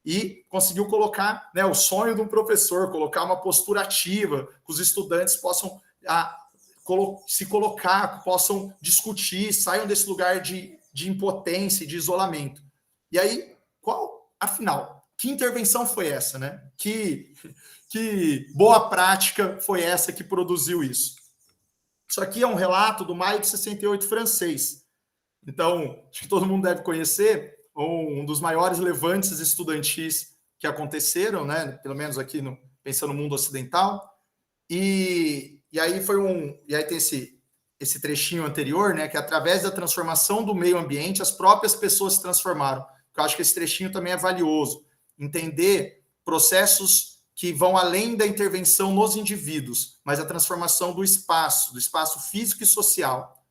e conseguiu colocar, né, o sonho de um professor, colocar uma postura ativa, que os estudantes possam se colocar, possam discutir, saiam desse lugar de impotência e de isolamento. E aí, afinal, que intervenção foi essa, né? Que boa prática foi essa que produziu isso? Isso aqui é um relato do Maio de 68 francês. Então, acho que todo mundo deve conhecer um dos maiores levantes estudantis que aconteceram, né? Pelo menos aqui pensando no mundo ocidental. E aí tem esse trechinho anterior, né? Que através da transformação do meio ambiente, as próprias pessoas se transformaram. Eu acho que esse trechinho também é valioso. Entender processos que vão além da intervenção nos indivíduos, mas a transformação do espaço físico e social.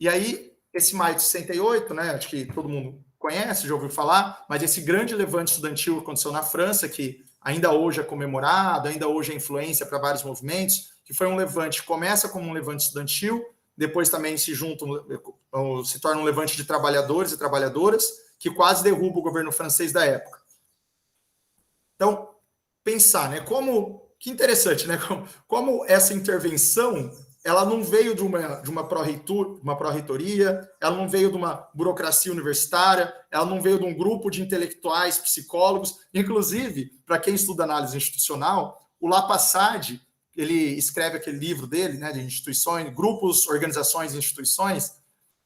E aí, esse maio de 68, né, acho que todo mundo conhece, já ouviu falar, mas esse grande levante estudantil aconteceu na França, que ainda hoje é comemorado, ainda hoje é influência para vários movimentos, que foi um levante, começa como um levante estudantil, depois também se torna um levante de trabalhadores e trabalhadoras, que quase derruba o governo francês da época. Então, pensar, né? Que interessante, né? Como essa intervenção, ela não veio de uma pró-reitoria, ela não veio de uma burocracia universitária, ela não veio de um grupo de intelectuais, psicólogos. Inclusive, para quem estuda análise institucional, o Lapasade, ele escreve aquele livro dele, né, de instituições, grupos, organizações e instituições,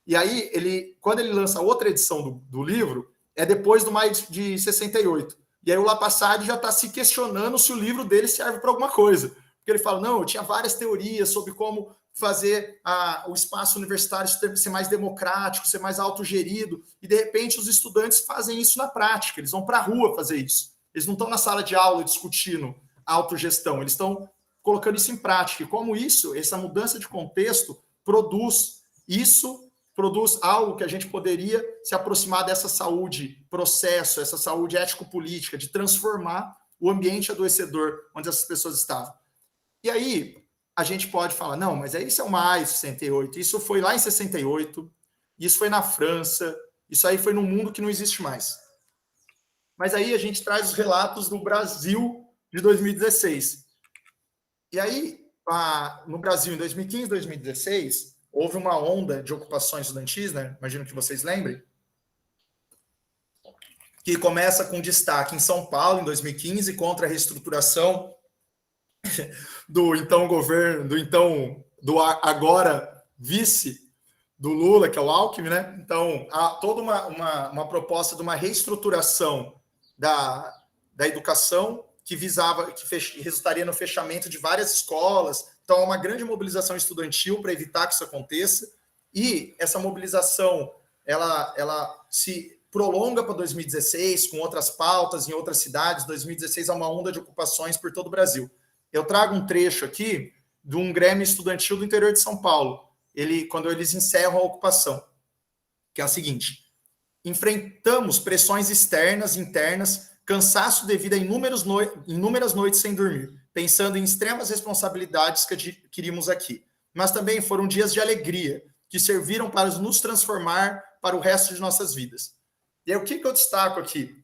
e aí, quando ele lança outra edição do livro, é depois do maio de 68. E aí o Lapasade já está se questionando se o livro dele serve para alguma coisa. Porque ele fala, não, eu tinha várias teorias sobre como fazer o espaço universitário ser mais democrático, ser mais autogerido, e de repente os estudantes fazem isso na prática, eles vão para a rua fazer isso. Eles não estão na sala de aula discutindo a autogestão, eles estão colocando isso em prática. E como essa mudança de contexto produz algo que a gente poderia se aproximar dessa saúde processo, essa saúde ético-política, de transformar o ambiente adoecedor onde essas pessoas estavam. E aí, a gente pode falar, não, mas isso é o maio de 68, isso foi lá em 68, isso foi na França, isso aí foi num mundo que não existe mais. Mas aí a gente traz os relatos do Brasil de 2016. E aí, no Brasil, em 2015, 2016... houve uma onda de ocupações estudantis, né? Imagino que vocês lembrem, que começa com destaque em São Paulo, em 2015, contra a reestruturação do agora vice do Lula, que é o Alckmin, né? Então, há toda uma proposta de uma reestruturação da educação que resultaria no fechamento de várias escolas. Então, é uma grande mobilização estudantil para evitar que isso aconteça. E essa mobilização, ela se prolonga para 2016, com outras pautas em outras cidades. 2016 é uma onda de ocupações por todo o Brasil. Eu trago um trecho aqui de um grêmio estudantil do interior de São Paulo, quando eles encerram a ocupação, que é a seguinte: enfrentamos pressões externas e internas, cansaço devido a inúmeras noites sem dormir, pensando em extremas responsabilidades que adquirimos aqui. Mas também foram dias de alegria, que serviram para nos transformar para o resto de nossas vidas. E aí, o que eu destaco aqui?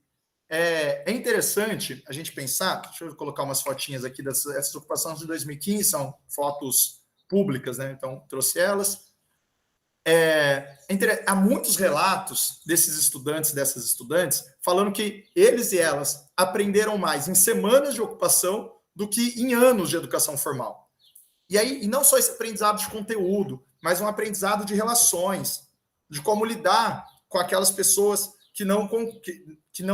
É interessante a gente pensar, deixa eu colocar umas fotinhas aqui dessas ocupações de 2015, são fotos públicas, né? Então, trouxe elas. Há muitos relatos desses estudantes, dessas estudantes, falando que eles e elas aprenderam mais em semanas de ocupação do que em anos de educação formal. E não só esse aprendizado de conteúdo, mas um aprendizado de relações, de como lidar com aquelas pessoas que não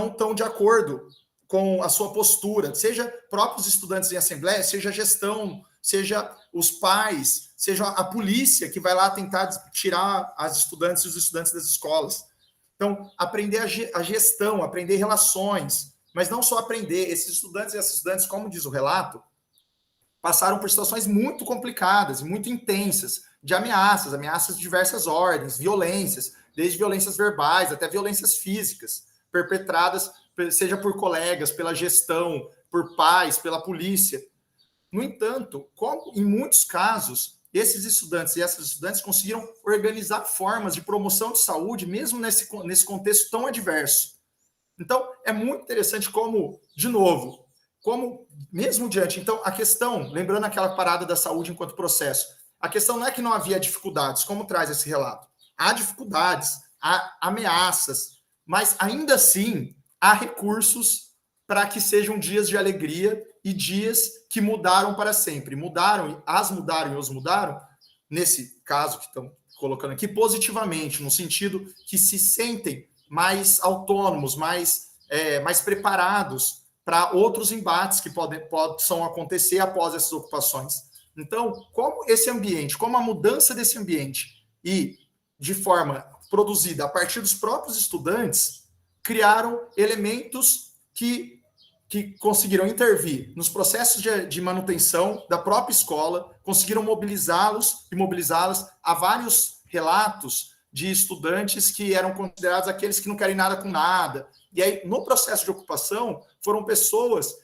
estão de acordo com a sua postura, seja próprios estudantes em assembleia, seja a gestão, seja os pais, seja a polícia que vai lá tentar tirar as estudantes e os estudantes das escolas. Então, aprender a gestão, aprender relações, mas não só aprender. Esses estudantes e essas estudantes, como diz o relato, passaram por situações muito complicadas e muito intensas, de ameaças de diversas ordens, violências, desde violências verbais até violências físicas, perpetradas, seja por colegas, pela gestão, por pais, pela polícia. No entanto, como em muitos casos, esses estudantes e essas estudantes conseguiram organizar formas de promoção de saúde, mesmo nesse contexto tão adverso. Então, é muito interessante como, de novo, como mesmo diante... Então, a questão, lembrando aquela parada da saúde enquanto processo, a questão não é que não havia dificuldades, como traz esse relato. Há dificuldades, há ameaças, mas ainda assim há recursos para que sejam dias de alegria e dias que mudaram para sempre. Mudaram e os mudaram, nesse caso que estão colocando aqui, positivamente, no sentido que se sentem mais autônomos, mais preparados para outros embates que possam acontecer após essas ocupações. Então, como esse ambiente, como a mudança desse ambiente e de forma produzida a partir dos próprios estudantes, criaram elementos que conseguiram intervir nos processos de manutenção da própria escola, conseguiram mobilizá-los e mobilizá-las a vários relatos de estudantes que eram considerados aqueles que não querem nada com nada. E aí, no processo de ocupação, foram pessoas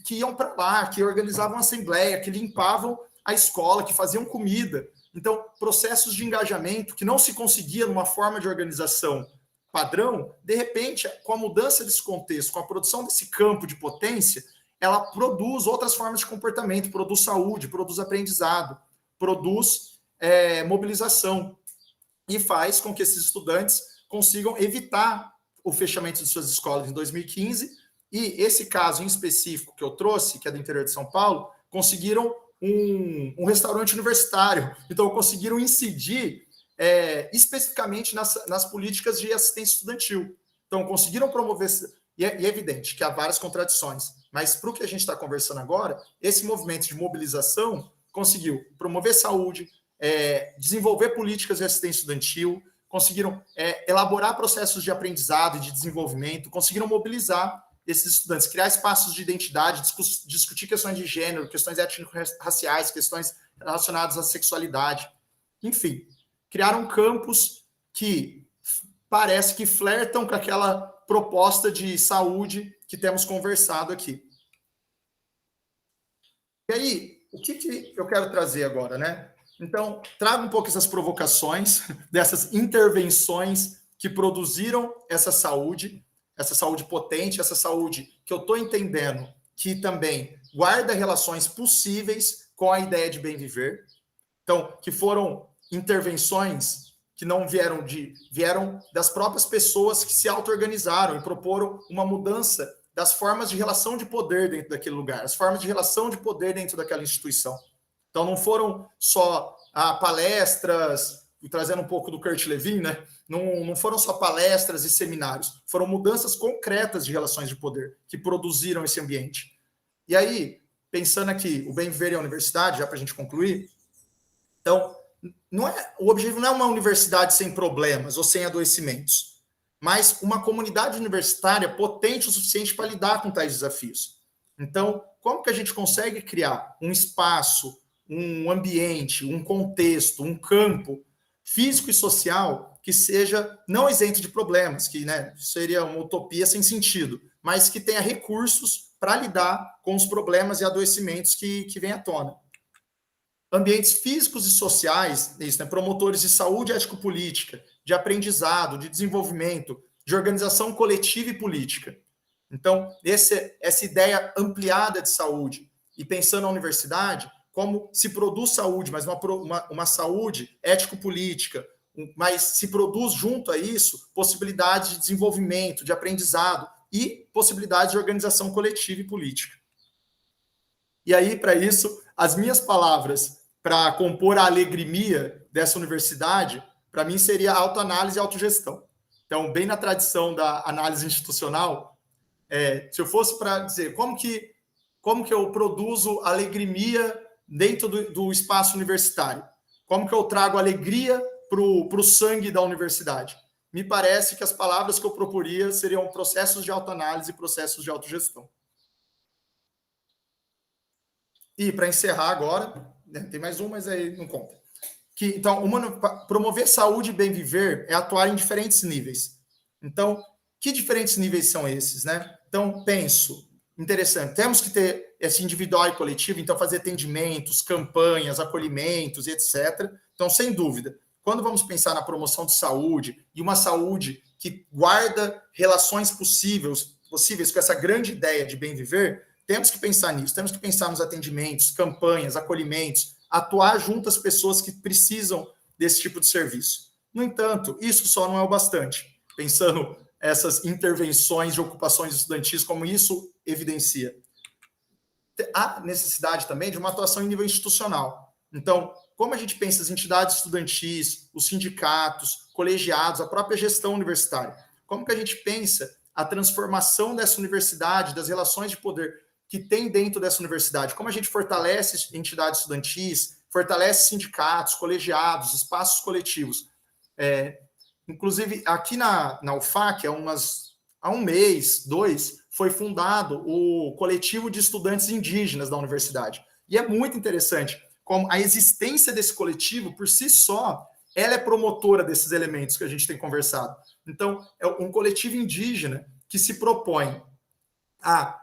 que iam para lá, que organizavam assembleia, que limpavam a escola, que faziam comida. Então, processos de engajamento que não se conseguia numa forma de organização padrão, de repente, com a mudança desse contexto, com a produção desse campo de potência, ela produz outras formas de comportamento, produz saúde, produz aprendizado, produz mobilização e faz com que esses estudantes consigam evitar o fechamento de suas escolas em 2015 e esse caso em específico que eu trouxe, que é do interior de São Paulo, conseguiram um restaurante universitário, então conseguiram incidir especificamente nas políticas de assistência estudantil. Então, conseguiram promover, e é evidente que há várias contradições, mas para o que a gente está conversando agora, esse movimento de mobilização conseguiu promover saúde, desenvolver políticas de assistência estudantil, conseguiram elaborar processos de aprendizado e de desenvolvimento, conseguiram mobilizar esses estudantes, criar espaços de identidade, discutir questões de gênero, questões étnico-raciais, questões relacionadas à sexualidade, enfim, criaram campos que parece que flertam com aquela proposta de saúde que temos conversado aqui. E aí, o que eu quero trazer agora, né? Então, trago um pouco essas provocações, dessas intervenções que produziram essa saúde potente, essa saúde que eu estou entendendo que também guarda relações possíveis com a ideia de bem viver. Então, que foram intervenções que não vieram das próprias pessoas que se auto-organizaram e proporam uma mudança das formas de relação de poder dentro daquele lugar, as formas de relação de poder dentro daquela instituição. Então, não foram só palestras, trazendo um pouco do Kurt Lewin, né? Não foram só palestras e seminários, foram mudanças concretas de relações de poder que produziram esse ambiente. E aí, pensando aqui, o bem viver e a universidade, já para a gente concluir, então, o objetivo não é uma universidade sem problemas ou sem adoecimentos, mas uma comunidade universitária potente o suficiente para lidar com tais desafios. Então, como que a gente consegue criar um espaço, um ambiente, um contexto, um campo físico e social que seja não isento de problemas, que seria uma utopia sem sentido, mas que tenha recursos para lidar com os problemas e adoecimentos que vêm à tona. Ambientes físicos e sociais, promotores de saúde ético-política, de aprendizado, de desenvolvimento, de organização coletiva e política. Então, essa ideia ampliada de saúde, e pensando na universidade, como se produz saúde, mas uma saúde ético-política, mas se produz junto a isso possibilidades de desenvolvimento, de aprendizado e possibilidades de organização coletiva e política. E aí, para isso, as minhas palavras para compor a alegria dessa universidade, para mim seria autoanálise e autogestão. Então, bem na tradição da análise institucional, se eu fosse para dizer como que eu produzo alegria dentro do espaço universitário, como que eu trago alegria para o sangue da universidade, me parece que as palavras que eu proporia seriam processos de autoanálise e processos de autogestão. E para encerrar agora, tem mais um, mas aí não conta. Então, promover saúde e bem viver é atuar em diferentes níveis. Então, que diferentes níveis são esses, né? Então, penso, interessante, temos que ter esse individual e coletivo, então fazer atendimentos, campanhas, acolhimentos, etc. Então, sem dúvida, quando vamos pensar na promoção de saúde e uma saúde que guarda relações possíveis com essa grande ideia de bem viver, temos que pensar nisso, temos que pensar nos atendimentos, campanhas, acolhimentos, atuar junto às pessoas que precisam desse tipo de serviço. No entanto, isso só não é o bastante. Pensando essas intervenções de ocupações estudantis, como isso evidencia. Há necessidade também de uma atuação em nível institucional. Então, como a gente pensa as entidades estudantis, os sindicatos, colegiados, a própria gestão universitária? Como que a gente pensa a transformação dessa universidade, das relações de poder que tem dentro dessa universidade? Como a gente fortalece entidades estudantis, fortalece sindicatos, colegiados, espaços coletivos? Inclusive, aqui na UFAC, há um mês, 2, foi fundado o coletivo de estudantes indígenas da universidade. E é muito interessante como a existência desse coletivo, por si só, ela é promotora desses elementos que a gente tem conversado. Então, é um coletivo indígena que se propõe a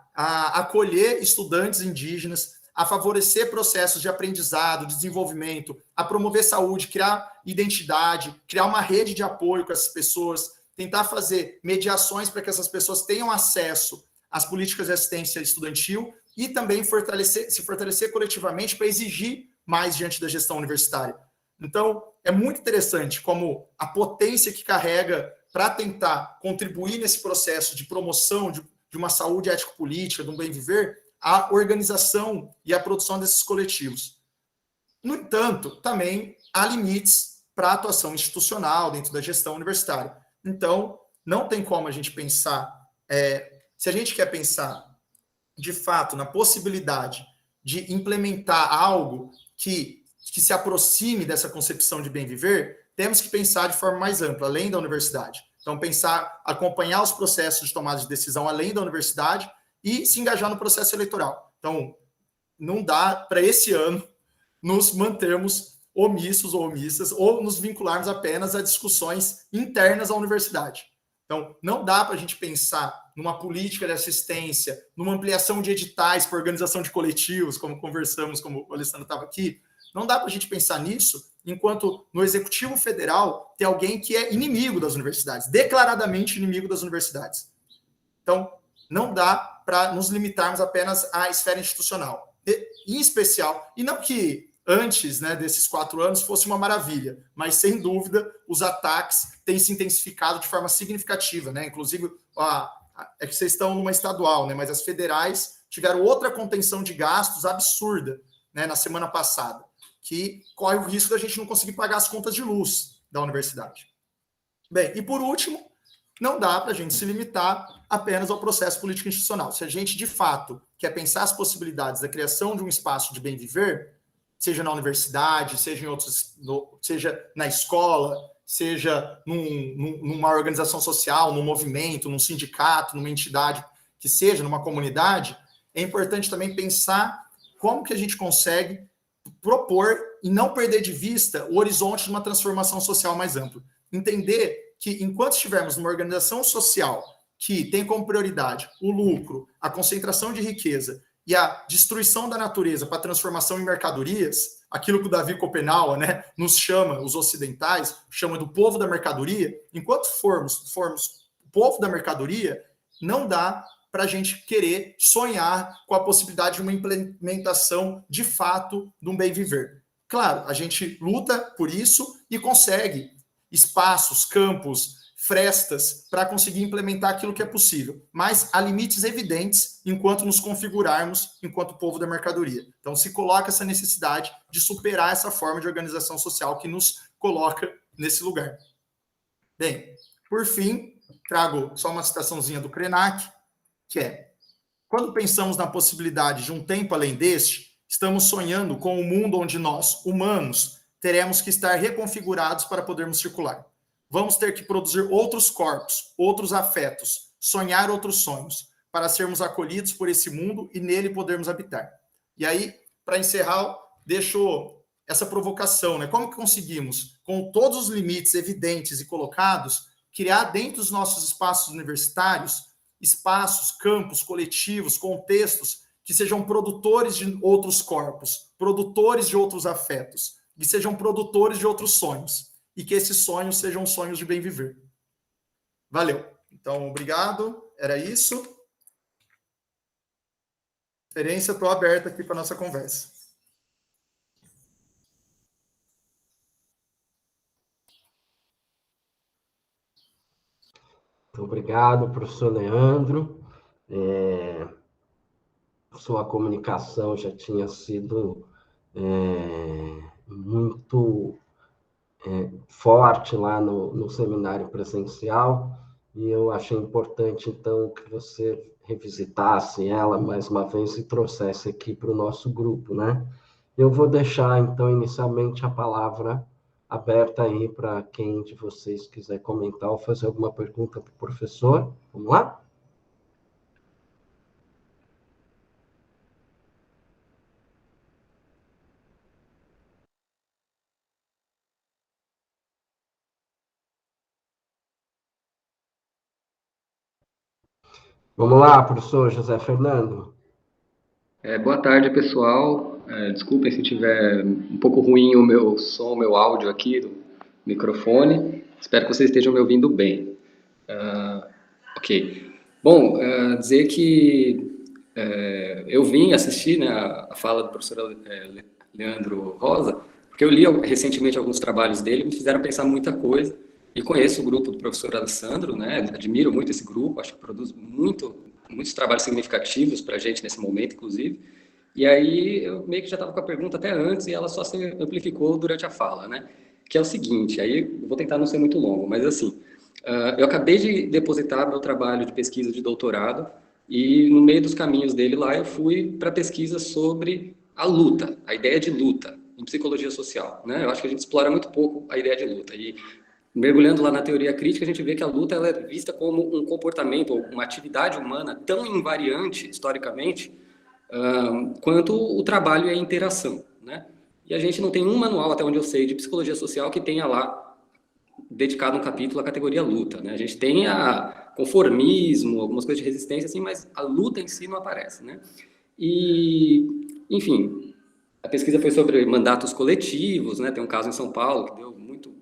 acolher estudantes indígenas, a favorecer processos de aprendizado, de desenvolvimento, a promover saúde, criar identidade, criar uma rede de apoio com essas pessoas, tentar fazer mediações para que essas pessoas tenham acesso às políticas de assistência estudantil e também se fortalecer coletivamente para exigir mais diante da gestão universitária. Então, é muito interessante como a potência que carrega para tentar contribuir nesse processo de promoção de uma saúde ético-política, de um bem viver, a organização e a produção desses coletivos. No entanto, também há limites para a atuação institucional dentro da gestão universitária. Então, não tem como a gente pensar, se a gente quer pensar, de fato, na possibilidade de implementar algo que se aproxime dessa concepção de bem viver, temos que pensar de forma mais ampla, além da universidade. Então, acompanhar os processos de tomada de decisão além da universidade e se engajar no processo eleitoral. Então, não dá para esse ano nos mantermos omissos ou omissas ou nos vincularmos apenas a discussões internas à universidade. Então, não dá para a gente pensar numa política de assistência, numa ampliação de editais para organização de coletivos, como conversamos, como o Alessandro estava aqui. Não dá para a gente pensar nisso enquanto no Executivo Federal tem alguém que é inimigo das universidades, declaradamente inimigo das universidades. Então, não dá para nos limitarmos apenas à esfera institucional. Em especial, e não que antes, né, desses 4 anos fosse uma maravilha, mas sem dúvida os ataques têm se intensificado de forma significativa, né? Inclusive, é que vocês estão numa estadual, né? Mas as federais tiveram outra contenção de gastos absurda, né, na semana passada, que corre o risco da gente não conseguir pagar as contas de luz da universidade. Bem, e por último, não dá para a gente se limitar apenas ao processo político institucional. Se a gente, de fato, quer pensar as possibilidades da criação de um espaço de bem viver, seja na universidade, seja seja na escola, seja numa organização social, num movimento, num sindicato, numa entidade que seja, numa comunidade, é importante também pensar como que a gente consegue propor e não perder de vista o horizonte de uma transformação social mais ampla. Entender que, enquanto estivermos numa organização social que tem como prioridade o lucro, a concentração de riqueza e a destruição da natureza para transformação em mercadorias, aquilo que o Davi Copenau, né, nos chama, os ocidentais, chama do povo da mercadoria, enquanto formos o povo da mercadoria, não dá para a gente querer sonhar com a possibilidade de uma implementação de fato de um bem viver. Claro, a gente luta por isso e consegue espaços, campos, frestas para conseguir implementar aquilo que é possível, mas há limites evidentes enquanto nos configurarmos enquanto povo da mercadoria. Então, se coloca essa necessidade de superar essa forma de organização social que nos coloca nesse lugar. Bem, por fim, trago só uma citaçãozinha do Krenak, que é: quando pensamos na possibilidade de um tempo além deste, estamos sonhando com um mundo onde nós, humanos, teremos que estar reconfigurados para podermos circular. Vamos ter que produzir outros corpos, outros afetos, sonhar outros sonhos, para sermos acolhidos por esse mundo e nele podermos habitar. E aí, para encerrar, deixo essa provocação, né? Como que conseguimos, com todos os limites evidentes e colocados, criar dentro dos nossos espaços universitários espaços, campos, coletivos, contextos que sejam produtores de outros corpos, produtores de outros afetos, que sejam produtores de outros sonhos, e que esses sonhos sejam sonhos de bem viver. Valeu. Então, obrigado. Era isso. Referência, estou aberta aqui para a nossa conversa. Muito obrigado, professor Leandro. Sua comunicação já tinha sido muito forte lá no seminário presencial, e eu achei importante, então, que você revisitasse ela mais uma vez e trouxesse aqui para o nosso grupo, né? Eu vou deixar, então, inicialmente a palavra aberta aí para quem de vocês quiser comentar ou fazer alguma pergunta para o professor. Vamos lá? Vamos lá, professor José Fernando. Boa tarde, pessoal. Desculpem se tiver um pouco ruim o meu som, o meu áudio aqui do microfone. Espero que vocês estejam me ouvindo bem. Ok. Bom, dizer que eu vim assistir, né, a fala do professor Leandro Rosa, porque eu li recentemente alguns trabalhos dele, me fizeram pensar muita coisa. E conheço o grupo do professor Alessandro, né? Admiro muito esse grupo, acho que produz muitos trabalhos significativos para a gente nesse momento, inclusive. E aí eu meio que já estava com a pergunta até antes e ela só se amplificou durante a fala, né? Que é o seguinte, aí eu vou tentar não ser muito longo, mas assim, eu acabei de depositar meu trabalho de pesquisa de doutorado e no meio dos caminhos dele lá eu fui para pesquisa sobre a luta, a ideia de luta em psicologia social, né? Eu acho que a gente explora muito pouco a ideia de luta e mergulhando lá na teoria crítica, a gente vê que a luta ela é vista como um comportamento, uma atividade humana tão invariante, historicamente, quanto o trabalho e a interação, né? E a gente não tem um manual, até onde eu sei, de psicologia social que tenha lá dedicado um capítulo à categoria luta, né? A gente tem a conformismo, algumas coisas de resistência, assim, mas a luta em si não aparece, né? E, enfim, a pesquisa foi sobre mandatos coletivos, né? Tem um caso em São Paulo que deu muito...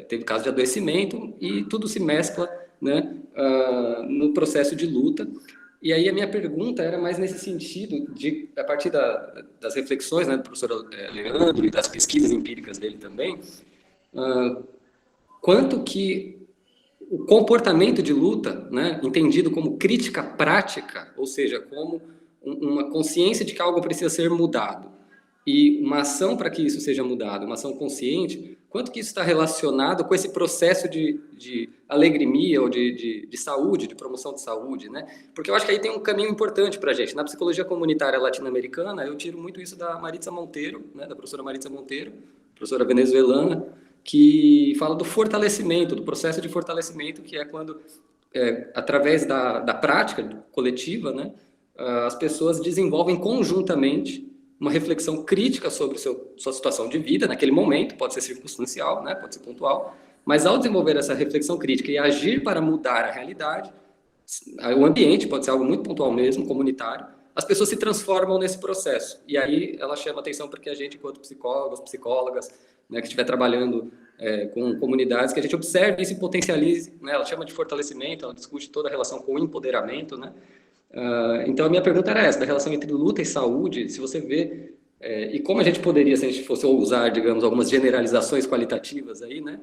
teve caso de adoecimento e tudo se mescla, né, no processo de luta. E aí a minha pergunta era mais nesse sentido, de a partir das reflexões, né, do professor Leandro e das pesquisas empíricas dele também, quanto que o comportamento de luta, né, entendido como crítica prática, ou seja, como uma consciência de que algo precisa ser mudado, e uma ação para que isso seja mudado, uma ação consciente, quanto que isso está relacionado com esse processo de alegria ou de saúde, de promoção de saúde, né? Porque eu acho que aí tem um caminho importante para a gente. Na psicologia comunitária latino-americana, eu tiro muito isso da Maritza Monteiro, né, da professora Maritza Monteiro, professora venezuelana, que fala do fortalecimento, do processo de fortalecimento, que é quando, através da prática coletiva, né, as pessoas desenvolvem conjuntamente uma reflexão crítica sobre sua situação de vida naquele momento, pode ser circunstancial, né, pode ser pontual, mas ao desenvolver essa reflexão crítica e agir para mudar a realidade, o ambiente pode ser algo muito pontual mesmo, comunitário, as pessoas se transformam nesse processo. E aí ela chama atenção para que a gente, enquanto psicólogos, psicólogas, né, que estiver trabalhando com comunidades, que a gente observe isso e potencialize, né, ela chama de fortalecimento, ela discute toda a relação com o empoderamento, né. Então a minha pergunta era essa, da relação entre luta e saúde, se você vê, e como a gente poderia, se a gente fosse usar, digamos, algumas generalizações qualitativas aí, né,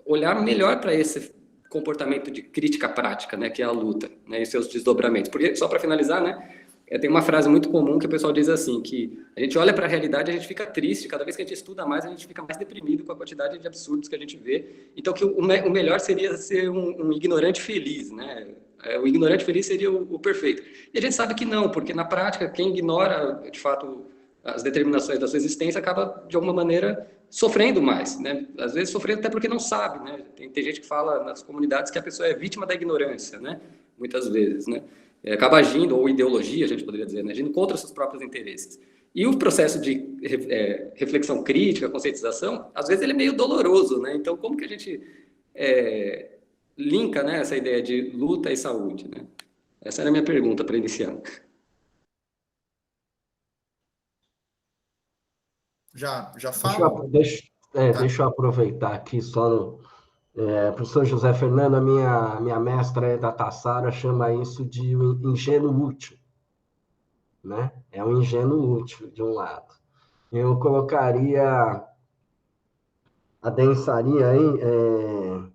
olhar melhor para esse comportamento de crítica prática, né, que é a luta, né, e seus desdobramentos. Porque, só para finalizar, né, tem uma frase muito comum que o pessoal diz assim, que a gente olha para a realidade e a gente fica triste, cada vez que a gente estuda mais, a gente fica mais deprimido com a quantidade de absurdos que a gente vê. Então, que o melhor seria ser um ignorante feliz, né? O ignorante feliz seria o perfeito. E a gente sabe que não, porque na prática, quem ignora, de fato, as determinações da sua existência acaba, de alguma maneira, sofrendo mais, né? Às vezes sofrendo até porque não sabe, né? Tem gente que fala nas comunidades que a pessoa é vítima da ignorância, né? Muitas vezes, né? Acaba agindo, ou ideologia, a gente poderia dizer, né? Agindo contra seus próprios interesses. E o processo de reflexão crítica, conscientização, às vezes ele é meio doloroso, né? Então, como que a gente linka, né, essa ideia de luta e saúde, né? Essa era a minha pergunta para iniciar. Já falo? Deixa eu aproveitar aqui só no... professor José Fernando, a minha mestra é da Tassara, chama isso de ingênuo útil, né? É um ingênuo útil, de um lado. Eu colocaria, adensaria aí,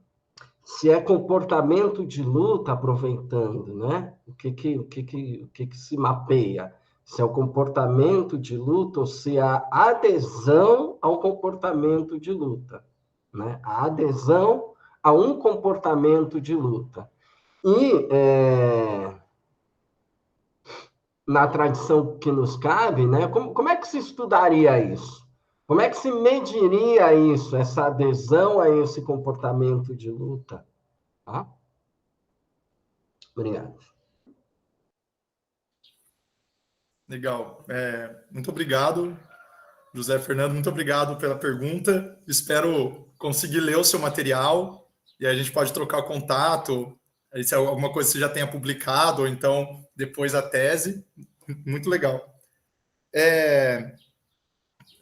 se é comportamento de luta, aproveitando, né? O que se mapeia? Se é o comportamento de luta ou se é a adesão ao comportamento de luta, né? A adesão a um comportamento de luta. E, na tradição que nos cabe, né, como é que se estudaria isso? Como é que se mediria isso, essa adesão a esse comportamento de luta? Tá? Obrigado. Legal. Muito obrigado, José Fernando, muito obrigado pela pergunta. Espero conseguir ler o seu material e a gente pode trocar contato, se é alguma coisa que você já tenha publicado, ou então depois a tese. Muito legal.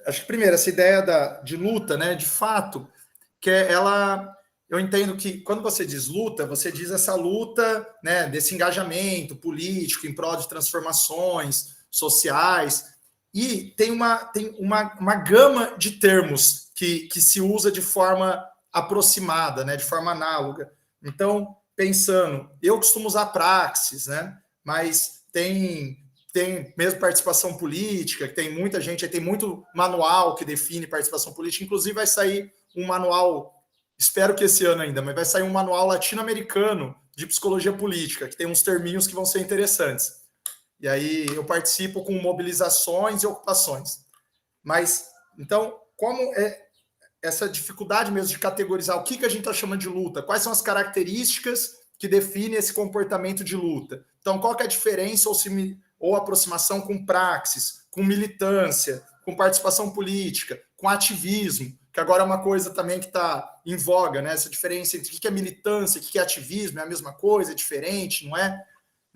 Acho que, primeiro, essa ideia de luta, né, de fato, que eu entendo que quando você diz luta, você diz essa luta, né, desse engajamento político em prol de transformações sociais, e tem uma gama de termos que se usa de forma aproximada, né, de forma análoga. Então, pensando, eu costumo usar praxis, né, mas tem mesmo participação política, que tem muita gente, tem muito manual que define participação política, inclusive vai sair um manual, espero que esse ano ainda, mas vai sair um manual latino-americano de psicologia política, que tem uns terminhos que vão ser interessantes. E aí eu participo com mobilizações e ocupações. Mas, então, como é essa dificuldade mesmo de categorizar o que a gente está chamando de luta, quais são as características que definem esse comportamento de luta? Então, qual que é a diferença ou aproximação com praxis, com militância, com participação política, com ativismo, que agora é uma coisa também que está em voga, né? Essa diferença entre o que é militância, o que é ativismo, é a mesma coisa, é diferente, não é?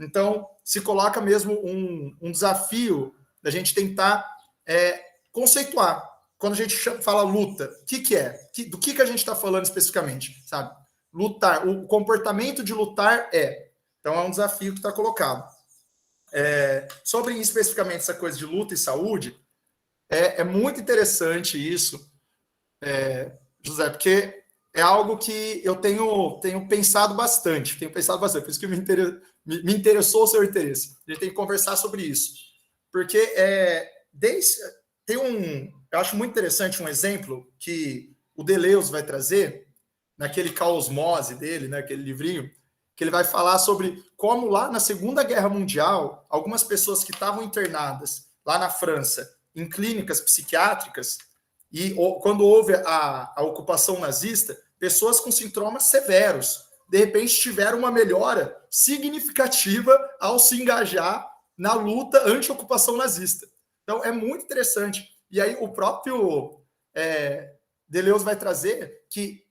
Então, se coloca mesmo um desafio da gente tentar conceituar. Quando a gente fala luta, o que é? Do que a gente está falando especificamente, sabe? Lutar, o comportamento de lutar é. Então, é um desafio que está colocado. Sobre especificamente essa coisa de luta e saúde, é muito interessante isso, José, porque é algo que eu tenho pensado bastante, por isso que me interessou o seu interesse. A gente tem que conversar sobre isso, porque eu acho muito interessante um exemplo que o Deleuze vai trazer naquele Caosmose dele, né, aquele livrinho, que ele vai falar sobre como lá na Segunda Guerra Mundial, algumas pessoas que estavam internadas lá na França em clínicas psiquiátricas, e quando houve a ocupação nazista, pessoas com sintomas severos, de repente tiveram uma melhora significativa ao se engajar na luta anti-ocupação nazista. Então, é muito interessante. E aí o próprio Deleuze vai trazer que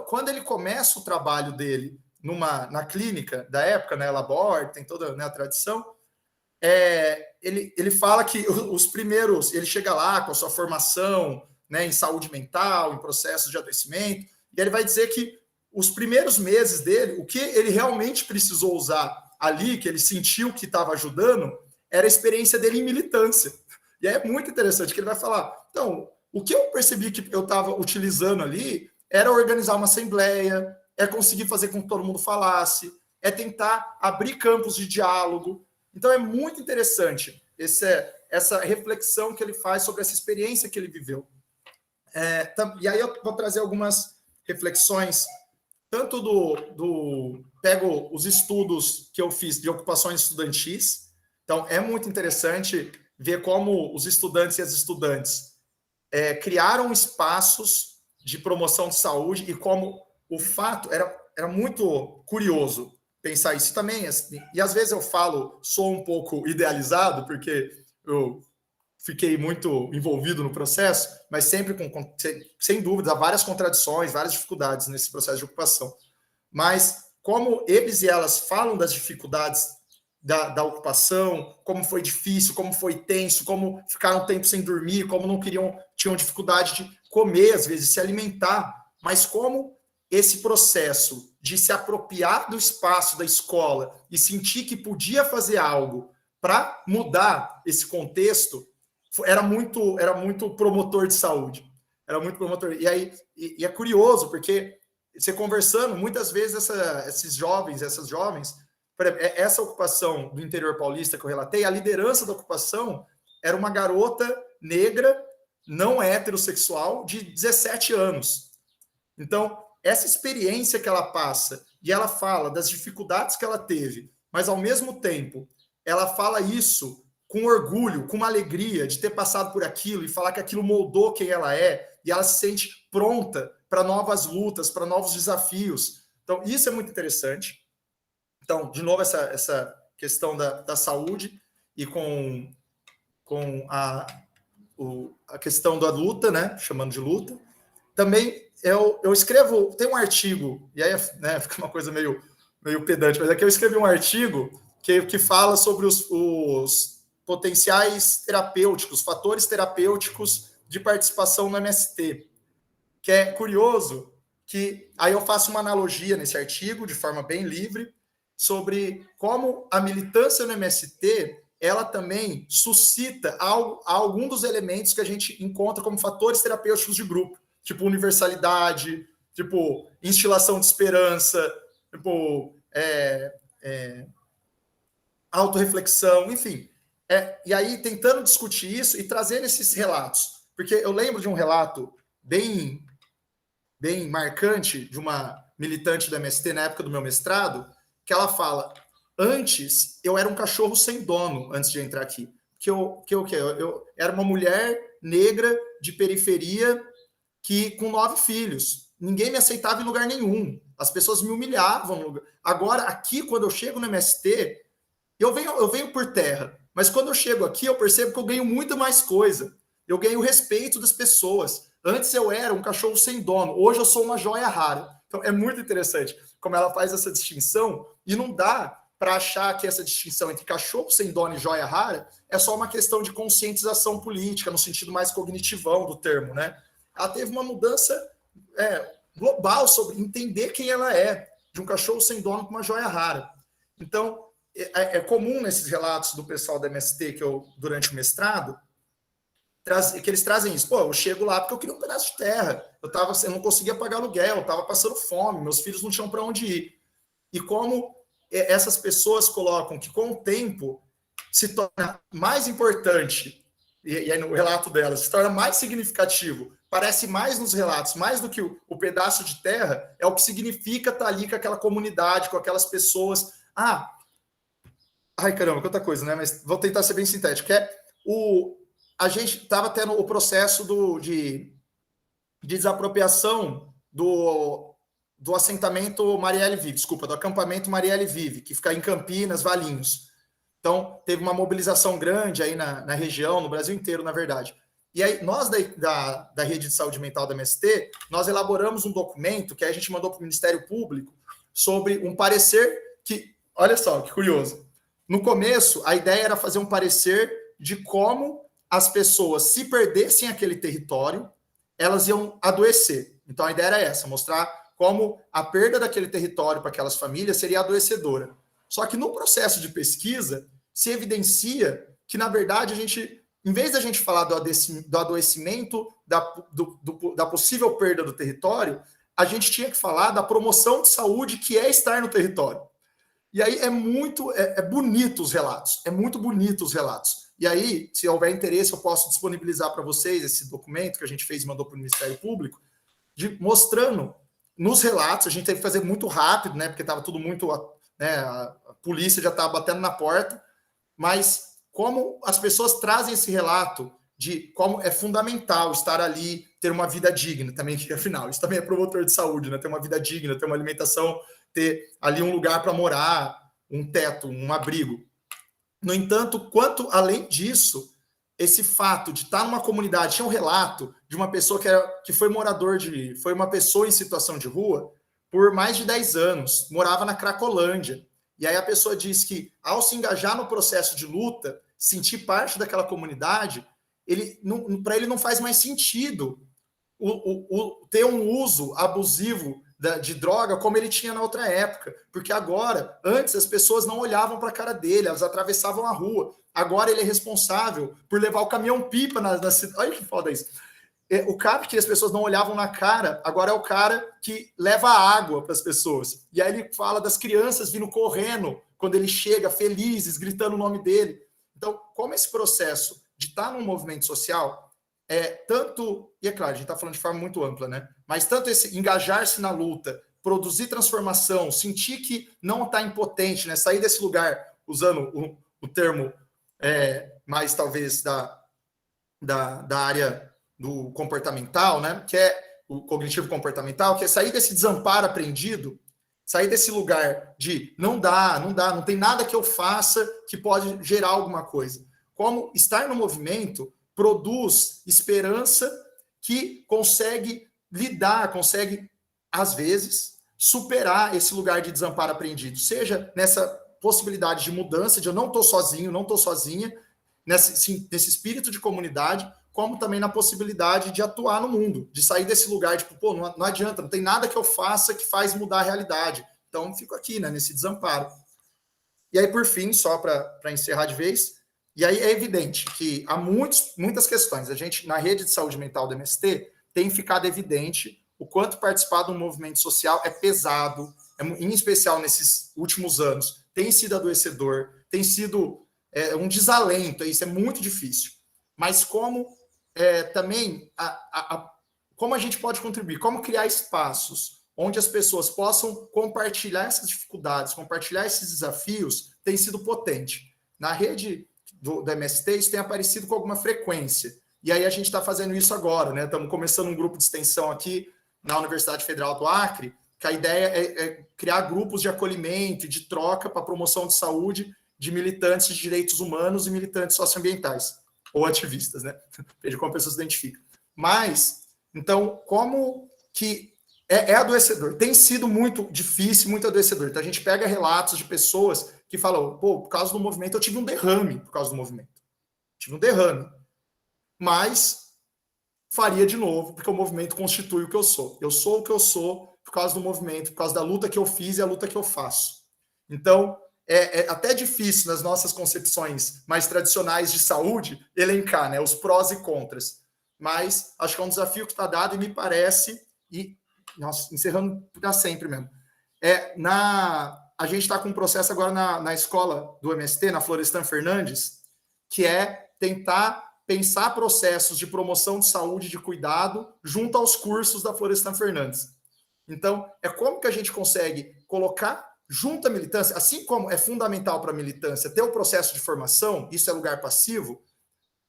quando ele começa o trabalho dele na clínica da época, né, Laborde, tem toda, né, a tradição, ele fala que os primeiros, ele chega lá com a sua formação, né, em saúde mental, em processos de adoecimento, e ele vai dizer que os primeiros meses dele, o que ele realmente precisou usar ali, que ele sentiu que estava ajudando, era a experiência dele em militância. E aí é muito interessante que ele vai falar, então, o que eu percebi que eu estava utilizando ali era organizar uma assembleia, é conseguir fazer com que todo mundo falasse, é tentar abrir campos de diálogo. Então, é muito interessante essa reflexão que ele faz sobre essa experiência que ele viveu. E aí eu vou trazer algumas reflexões, tanto pego os estudos que eu fiz de ocupações estudantis. Então, é muito interessante ver como os estudantes e as estudantes criaram espaços de promoção de saúde e como o fato era muito curioso pensar isso também. Assim, e às vezes eu sou um pouco idealizado, porque eu fiquei muito envolvido no processo, mas sempre sem dúvida, há várias contradições, várias dificuldades nesse processo de ocupação. Mas como eles e elas falam das dificuldades da ocupação, como foi difícil, como foi tenso, como ficaram um tempo sem dormir, como não tinham dificuldade de comer, às vezes, se alimentar, mas como esse processo de se apropriar do espaço da escola e sentir que podia fazer algo para mudar esse contexto era muito promotor de saúde. Era muito promotor. E aí é curioso, porque você conversando, muitas vezes esses jovens, essas jovens, essa ocupação do interior paulista que eu relatei, a liderança da ocupação era uma garota negra, não heterossexual, de 17 anos. Então, essa experiência que ela passa, e ela fala das dificuldades que ela teve, mas, ao mesmo tempo, ela fala isso com orgulho, com uma alegria de ter passado por aquilo e falar que aquilo moldou quem ela é, e ela se sente pronta para novas lutas, para novos desafios. Então, isso é muito interessante. Então, de novo, essa questão da saúde e com a questão da luta, né, chamando de luta. Também eu escrevo, tem um artigo, e aí fica uma coisa meio pedante, mas aqui eu escrevi um artigo que fala sobre os potenciais terapêuticos, fatores terapêuticos de participação no MST, que é curioso que aí eu faço uma analogia nesse artigo, de forma bem livre, sobre como a militância no MST ela também suscita algum dos elementos que a gente encontra como fatores terapêuticos de grupo, tipo universalidade, tipo instilação de esperança, tipo autorreflexão, enfim. E aí tentando discutir isso e trazendo esses relatos, porque eu lembro de um relato bem marcante de uma militante do MST na época do meu mestrado, que ela fala: antes eu era um cachorro sem dono antes de entrar aqui, eu era uma mulher negra de periferia com 9 filhos, ninguém me aceitava em lugar nenhum, as pessoas me humilhavam. Agora aqui, quando eu chego no MST, eu venho por terra, mas quando eu chego aqui eu percebo que eu ganho muito mais coisa, eu ganho o respeito das pessoas. Antes eu era um cachorro sem dono, hoje eu sou uma joia rara. Então é muito interessante como ela faz essa distinção, e não dá para achar que essa distinção entre cachorro sem dono e joia rara é só uma questão de conscientização política, no sentido mais cognitivão do termo, né? Ela teve uma mudança global sobre entender quem ela é, de um cachorro sem dono com uma joia rara. Então, é comum nesses relatos do pessoal da MST que eu, durante o mestrado, que eles trazem isso. Pô, eu chego lá porque eu queria um pedaço de terra. Eu não conseguia pagar aluguel, eu estava passando fome, meus filhos não tinham para onde ir. E como essas pessoas colocam que, com o tempo, se torna mais importante, e aí no relato delas, se torna mais significativo, parece mais nos relatos, mais do que o pedaço de terra, é o que significa estar ali com aquela comunidade, com aquelas pessoas. Ai, caramba, quanta coisa, né? Mas vou tentar ser bem sintético. A gente estava tendo o processo de desapropriação do assentamento Marielle Vive, do acampamento Marielle Vive, que fica em Campinas, Valinhos. Então, teve uma mobilização grande aí na região, no Brasil inteiro, na verdade. E aí, nós da Rede de Saúde Mental da MST, nós elaboramos um documento que a gente mandou para o Ministério Público sobre um parecer que, olha só, que curioso. No começo, a ideia era fazer um parecer de como as pessoas, se perdessem aquele território, elas iam adoecer. Então, a ideia era essa, mostrar como a perda daquele território para aquelas famílias seria adoecedora. Só que no processo de pesquisa, se evidencia que, na verdade, em vez da gente falar do adoecimento, da possível perda do território, a gente tinha que falar da promoção de saúde, que é estar no território. E aí é bonito os relatos, é muito bonito os relatos. E aí, se houver interesse, eu posso disponibilizar para vocês esse documento que a gente fez e mandou para o Ministério Público, mostrando nos relatos, a gente teve que fazer muito rápido, né, porque estava tudo muito, né, a polícia já estava batendo na porta, mas como as pessoas trazem esse relato de como é fundamental estar ali, ter uma vida digna também, que afinal, isso também é promotor de saúde, né, ter uma vida digna, ter uma alimentação, ter ali um lugar para morar, um teto, um abrigo. No entanto, quanto além disso, esse fato de estar numa comunidade, tinha um relato de uma pessoa que foi foi uma pessoa em situação de rua por mais de 10 anos, morava na Cracolândia. E aí a pessoa diz que, ao se engajar no processo de luta, sentir parte daquela comunidade, para ele não faz mais sentido ter um uso abusivo de droga como ele tinha na outra época, porque agora, antes as pessoas não olhavam para a cara dele, elas atravessavam a rua, agora ele é responsável por levar o caminhão-pipa na cidade. Olha que foda isso. O cara que as pessoas não olhavam na cara, agora é o cara que leva água para as pessoas. E aí ele fala das crianças vindo correndo quando ele chega, felizes, gritando o nome dele. Então, como esse processo de estar num movimento social e é claro, a gente está falando de forma muito ampla, né? Mas tanto esse engajar-se na luta, produzir transformação, sentir que não está impotente, né? Sair desse lugar, usando o termo mais talvez da área do comportamental, né? Que é o cognitivo comportamental, que é sair desse desamparo aprendido, sair desse lugar de não dá, não tem nada que eu faça que pode gerar alguma coisa. Como estar no movimento produz esperança que consegue lidar, consegue, às vezes, superar esse lugar de desamparo aprendido. Seja nessa possibilidade de mudança, de eu não estou sozinho, não estou sozinha, nesse espírito de comunidade, como também na possibilidade de atuar no mundo, de sair desse lugar, tipo, pô, não adianta, não tem nada que eu faça que faz mudar a realidade. Então, fico aqui, né, nesse desamparo. E aí, por fim, só para encerrar de vez, e aí é evidente que há muitas questões. A gente, na rede de saúde mental do MST, tem ficado evidente o quanto participar de um movimento social é pesado, em especial nesses últimos anos, tem sido adoecedor, tem sido um desalento, isso é muito difícil. Mas como também, como a gente pode contribuir, como criar espaços onde as pessoas possam compartilhar essas dificuldades, compartilhar esses desafios, tem sido potente. Na rede do MST, isso tem aparecido com alguma frequência. E aí a gente está fazendo isso agora, né? Estamos começando um grupo de extensão aqui na Universidade Federal do Acre, que a ideia é criar grupos de acolhimento e de troca para promoção de saúde de militantes de direitos humanos e militantes socioambientais, ou ativistas, né? Veja como a pessoa se identifica. Mas, então, como que é adoecedor? Tem sido muito difícil, muito adoecedor. Então, a gente pega relatos de pessoas que falam, pô, por causa do movimento, eu tive um derrame por causa do movimento. Tive um derrame. Mas faria de novo, porque o movimento constitui o que eu sou. Eu sou o que eu sou por causa do movimento, por causa da luta que eu fiz e a luta que eu faço. Então, é até difícil nas nossas concepções mais tradicionais de saúde elencar, né, os prós e contras. Mas acho que é um desafio que está dado e me parece, nossa, encerrando para sempre mesmo, a gente está com um processo agora na escola do MST, na Florestan Fernandes, que é tentar pensar processos de promoção de saúde e de cuidado junto aos cursos da Florestan Fernandes. Então, como que a gente consegue colocar junto à militância, assim como é fundamental para a militância ter o processo de formação, isso é lugar passivo,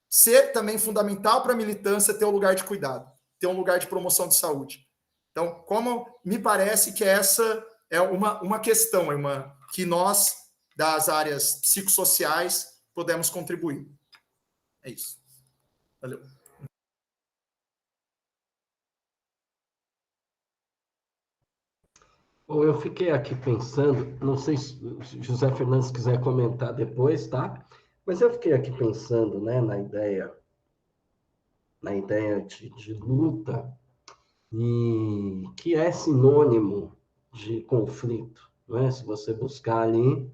ser também fundamental para a militância ter um lugar de cuidado, ter um lugar de promoção de saúde. Então, como me parece que essa é uma questão, que nós, das áreas psicossociais, podemos contribuir. É isso. Valeu. Bom, eu fiquei aqui pensando, não sei se José Fernandes quiser comentar depois, tá? Mas eu fiquei aqui pensando, né, na ideia de luta, e que é sinônimo de conflito, não é? Se você buscar ali,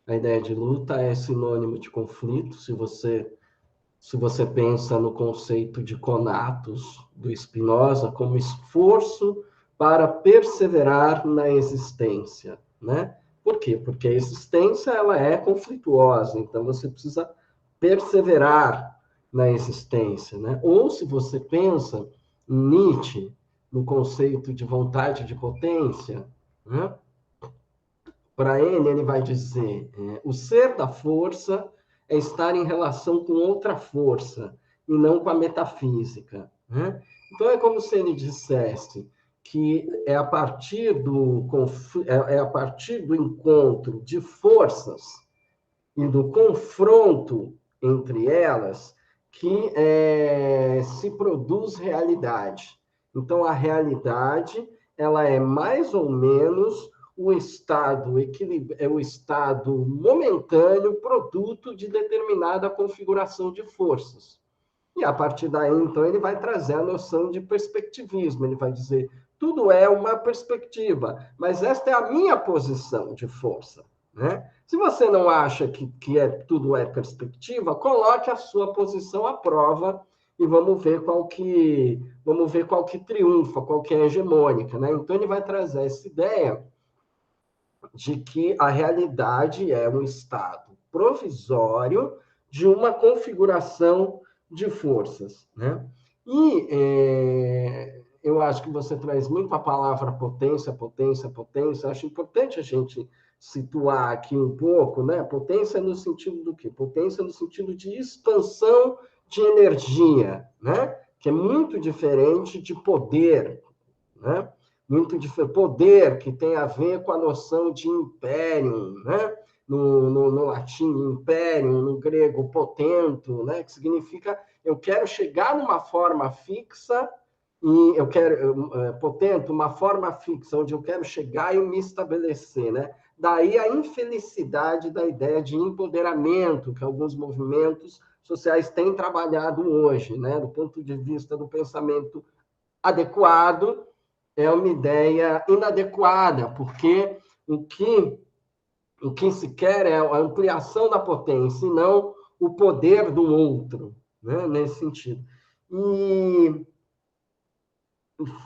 a ideia de luta é sinônimo de conflito. Se você pensa no conceito de conatos do Spinoza como esforço para perseverar na existência, né? Por quê? Porque a existência ela é conflituosa, então você precisa perseverar na existência, né? Ou se você pensa em Nietzsche, no conceito de vontade de potência, né? Para ele vai dizer, o ser da força é estar em relação com outra força, e não com a metafísica, né? Então, é como se ele dissesse que é a partir a partir do encontro de forças e do confronto entre elas que se produz realidade. Então, a realidade ela é mais ou menos o estado momentâneo, produto de determinada configuração de forças. E a partir daí, então, ele vai trazer a noção de perspectivismo. Ele vai dizer, tudo é uma perspectiva, mas esta é a minha posição de força, né? Se você não acha que tudo é perspectiva, coloque a sua posição à prova e vamos ver qual que triunfa, qual que é hegemônica, né? Então, ele vai trazer essa ideia de que a realidade é um estado provisório de uma configuração de forças, né? E eu acho que você traz muito a palavra potência, potência, potência. Acho importante a gente situar aqui um pouco, né? Potência no sentido do quê? Potência no sentido de expansão de energia, né? Que é muito diferente de poder, né? Muito diferente. Poder que tem a ver com a noção de império, né? No latim, império, no grego, potento, né? Que significa eu quero chegar numa forma fixa e eu quero, potento, uma forma fixa, onde eu quero chegar e me estabelecer, né? Daí a infelicidade da ideia de empoderamento que alguns movimentos sociais têm trabalhado hoje, né? Do ponto de vista do pensamento adequado, é uma ideia inadequada, porque o que se quer é a ampliação da potência, e não o poder do outro, né? Nesse sentido. E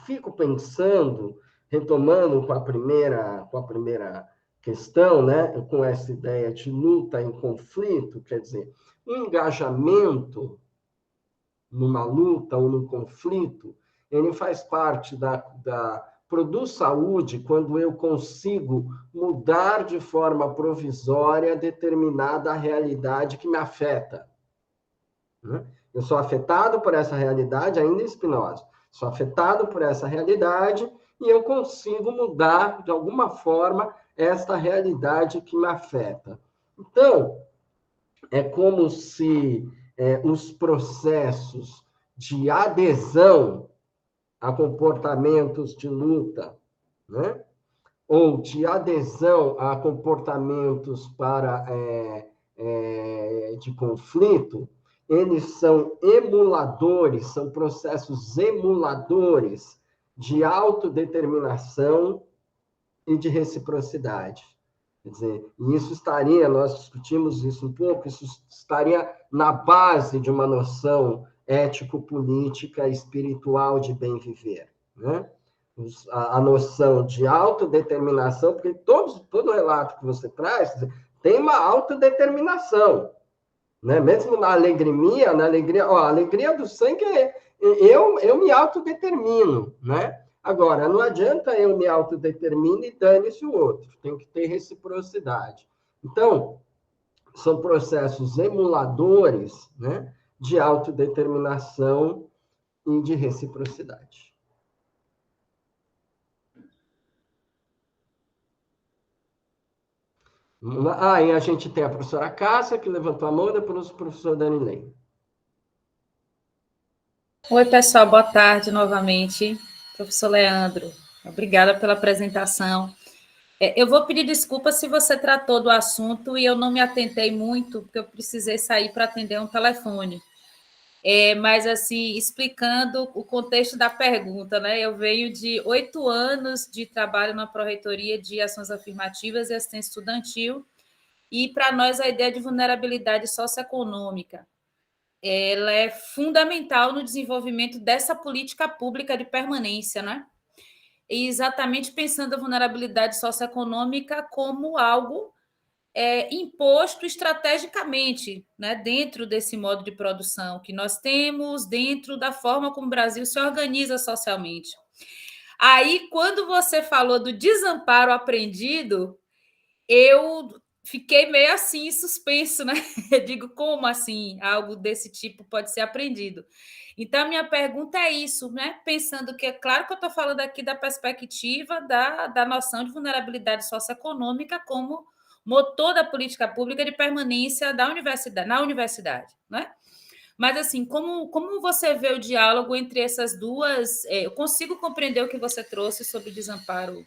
fico pensando, retomando com a primeira questão, né? Com essa ideia de luta em conflito, quer dizer, o engajamento numa luta ou num conflito, ele faz parte produz saúde quando eu consigo mudar de forma provisória determinada realidade que me afeta, né? Eu sou afetado por essa realidade, ainda em Spinoza, sou afetado por essa realidade e eu consigo mudar, de alguma forma, esta realidade que me afeta. Então, é como se os processos de adesão a comportamentos de luta, né? Ou de adesão a comportamentos de conflito, eles são emuladores, são processos emuladores de autodeterminação e de reciprocidade. Quer dizer, isso estaria, nós discutimos isso um pouco, isso estaria na base de uma noção ético-política espiritual de bem viver, né? A noção de autodeterminação, porque todo relato que você traz tem uma autodeterminação, né? Mesmo na alegria, a alegria do sangue eu me autodetermino, né? Agora, não adianta eu me autodetermine e dane-se o outro, tem que ter reciprocidade. Então, são processos emuladores, né, de autodeterminação e de reciprocidade. E a gente tem a professora Cássia, que levantou a mão, depois o professor Danilei. Oi, pessoal, boa tarde novamente. Professor Leandro, obrigada pela apresentação. Eu vou pedir desculpa se você tratou do assunto e eu não me atentei muito, porque eu precisei sair para atender um telefone. Mas, assim, explicando o contexto da pergunta, né? Eu venho de 8 anos de trabalho na Pró-Reitoria de Ações Afirmativas e Assistência Estudantil, e, para nós, a ideia de vulnerabilidade socioeconômica ela é fundamental no desenvolvimento dessa política pública de permanência, né? e exatamente pensando a vulnerabilidade socioeconômica como algo imposto estrategicamente, né, dentro desse modo de produção que nós temos, dentro da forma como o Brasil se organiza socialmente. Aí, quando você falou do desamparo aprendido, eu fiquei meio assim, suspenso, né? Eu digo, como assim algo desse tipo pode ser aprendido? Então, a minha pergunta é isso, né? Pensando que, é claro que eu estou falando aqui da perspectiva da noção de vulnerabilidade socioeconômica como motor da política pública de permanência da universidade, na universidade, né? Mas, assim, como você vê o diálogo entre essas duas? Eu consigo compreender o que você trouxe sobre desamparo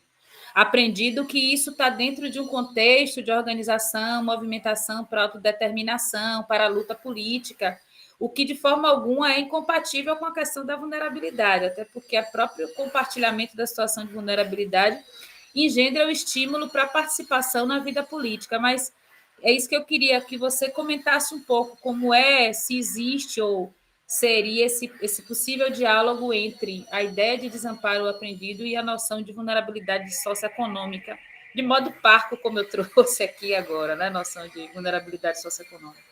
aprendido, que isso está dentro de um contexto de organização, movimentação para autodeterminação, para a luta política, o que de forma alguma é incompatível com a questão da vulnerabilidade, até porque o próprio compartilhamento da situação de vulnerabilidade engendra o estímulo para a participação na vida política. Mas é isso que eu queria que você comentasse um pouco, como se existe ou seria esse possível diálogo entre a ideia de desamparo aprendido e a noção de vulnerabilidade socioeconômica, de modo parco, como eu trouxe aqui agora, né? A noção de vulnerabilidade socioeconômica.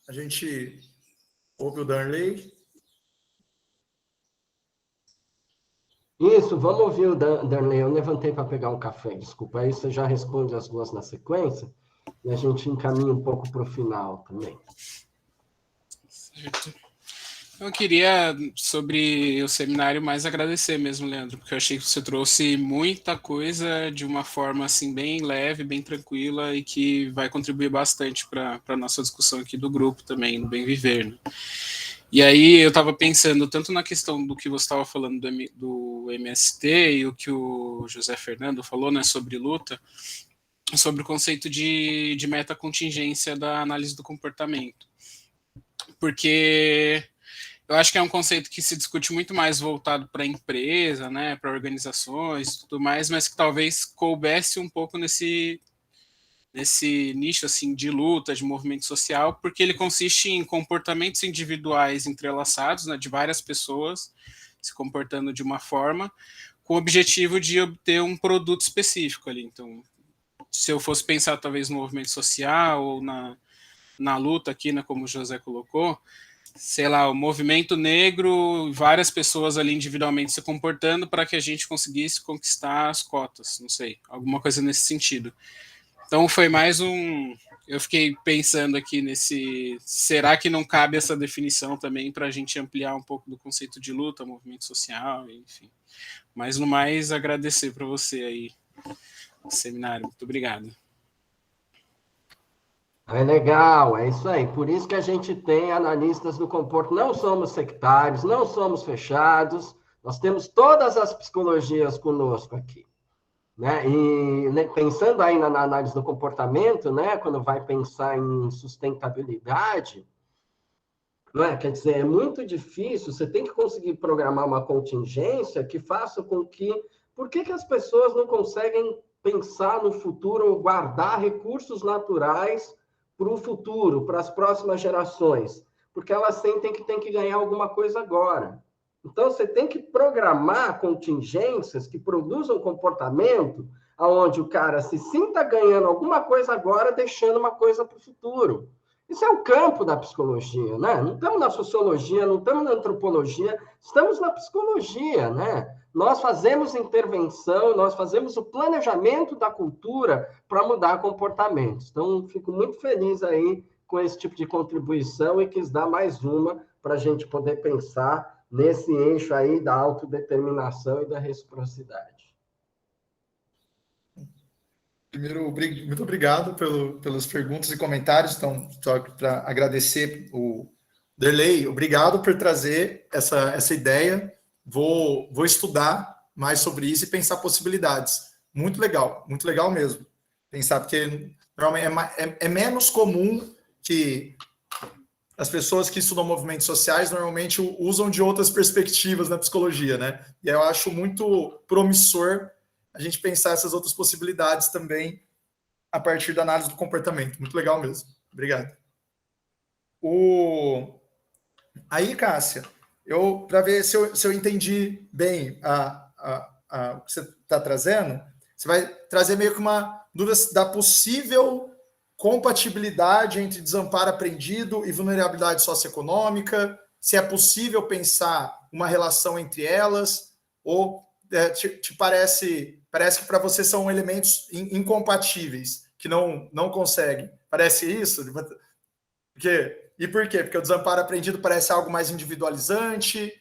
A gente ouve o Darley. Isso, vamos ouvir o Darley. Eu levantei para pegar um café, desculpa. Aí você já responde as duas na sequência e a gente encaminha um pouco para o final também. Certo. Eu queria, sobre o seminário, mais agradecer mesmo, Leandro, porque eu achei que você trouxe muita coisa de uma forma assim bem leve, bem tranquila e que vai contribuir bastante para a nossa discussão aqui do grupo também, no Bem Viver, né? E aí eu estava pensando tanto na questão do que você estava falando do MST e o que o José Fernando falou, né, sobre luta, sobre o conceito de metacontingência da análise do comportamento. Porque eu acho que é um conceito que se discute muito mais voltado para a empresa, né, para organizações e tudo mais, mas que talvez coubesse um pouco nesse nicho assim, de luta, de movimento social, porque ele consiste em comportamentos individuais entrelaçados, né, de várias pessoas se comportando de uma forma, com o objetivo de obter um produto específico ali. Então, se eu fosse pensar talvez no movimento social ou na luta aqui, né, como o José colocou, sei lá, o movimento negro, várias pessoas ali individualmente se comportando para que a gente conseguisse conquistar as cotas, não sei, alguma coisa nesse sentido. Então foi mais eu fiquei pensando aqui será que não cabe essa definição também para a gente ampliar um pouco do conceito de luta, movimento social, enfim. Mas no mais, agradecer para você aí, o seminário. Muito obrigado. É legal, é isso aí. Por isso que a gente tem analistas do comportamento. Não somos sectários, não somos fechados, nós temos todas as psicologias conosco aqui. Né? E pensando aí na análise do comportamento, né? Quando vai pensar em sustentabilidade, né? Quer dizer, é muito difícil, você tem que conseguir programar uma contingência que faça com que... Por que as pessoas não conseguem pensar no futuro ou guardar recursos naturais para o futuro, para as próximas gerações? Porque elas sentem que tem que ganhar alguma coisa agora. Então, você tem que programar contingências que produzam comportamento onde o cara se sinta ganhando alguma coisa agora, deixando uma coisa para o futuro. Isso é o campo da psicologia, né? Não estamos na sociologia, não estamos na antropologia, estamos na psicologia, né? Nós fazemos intervenção, nós fazemos o planejamento da cultura para mudar comportamentos. Então, fico muito feliz aí com esse tipo de contribuição e quis dar mais uma para a gente poder pensar nesse eixo aí da autodeterminação e da reciprocidade. Primeiro, muito obrigado pelas perguntas e comentários. Então, só para agradecer o Derlei, obrigado por trazer essa ideia. Vou estudar mais sobre isso e pensar possibilidades. Muito legal mesmo. Pensar, porque normalmente é menos comum que as pessoas que estudam movimentos sociais normalmente usam de outras perspectivas na psicologia, né? E eu acho muito promissor a gente pensar essas outras possibilidades também a partir da análise do comportamento. Muito legal mesmo. Obrigado. Aí, Cássia, para ver se eu entendi bem o que você está trazendo, você vai trazer meio que uma dúvida da possível compatibilidade entre desamparo aprendido e vulnerabilidade socioeconômica, se é possível pensar uma relação entre elas, ou te parece que para você são elementos incompatíveis, que não conseguem. Parece isso? E por quê? Porque o desamparo aprendido parece algo mais individualizante,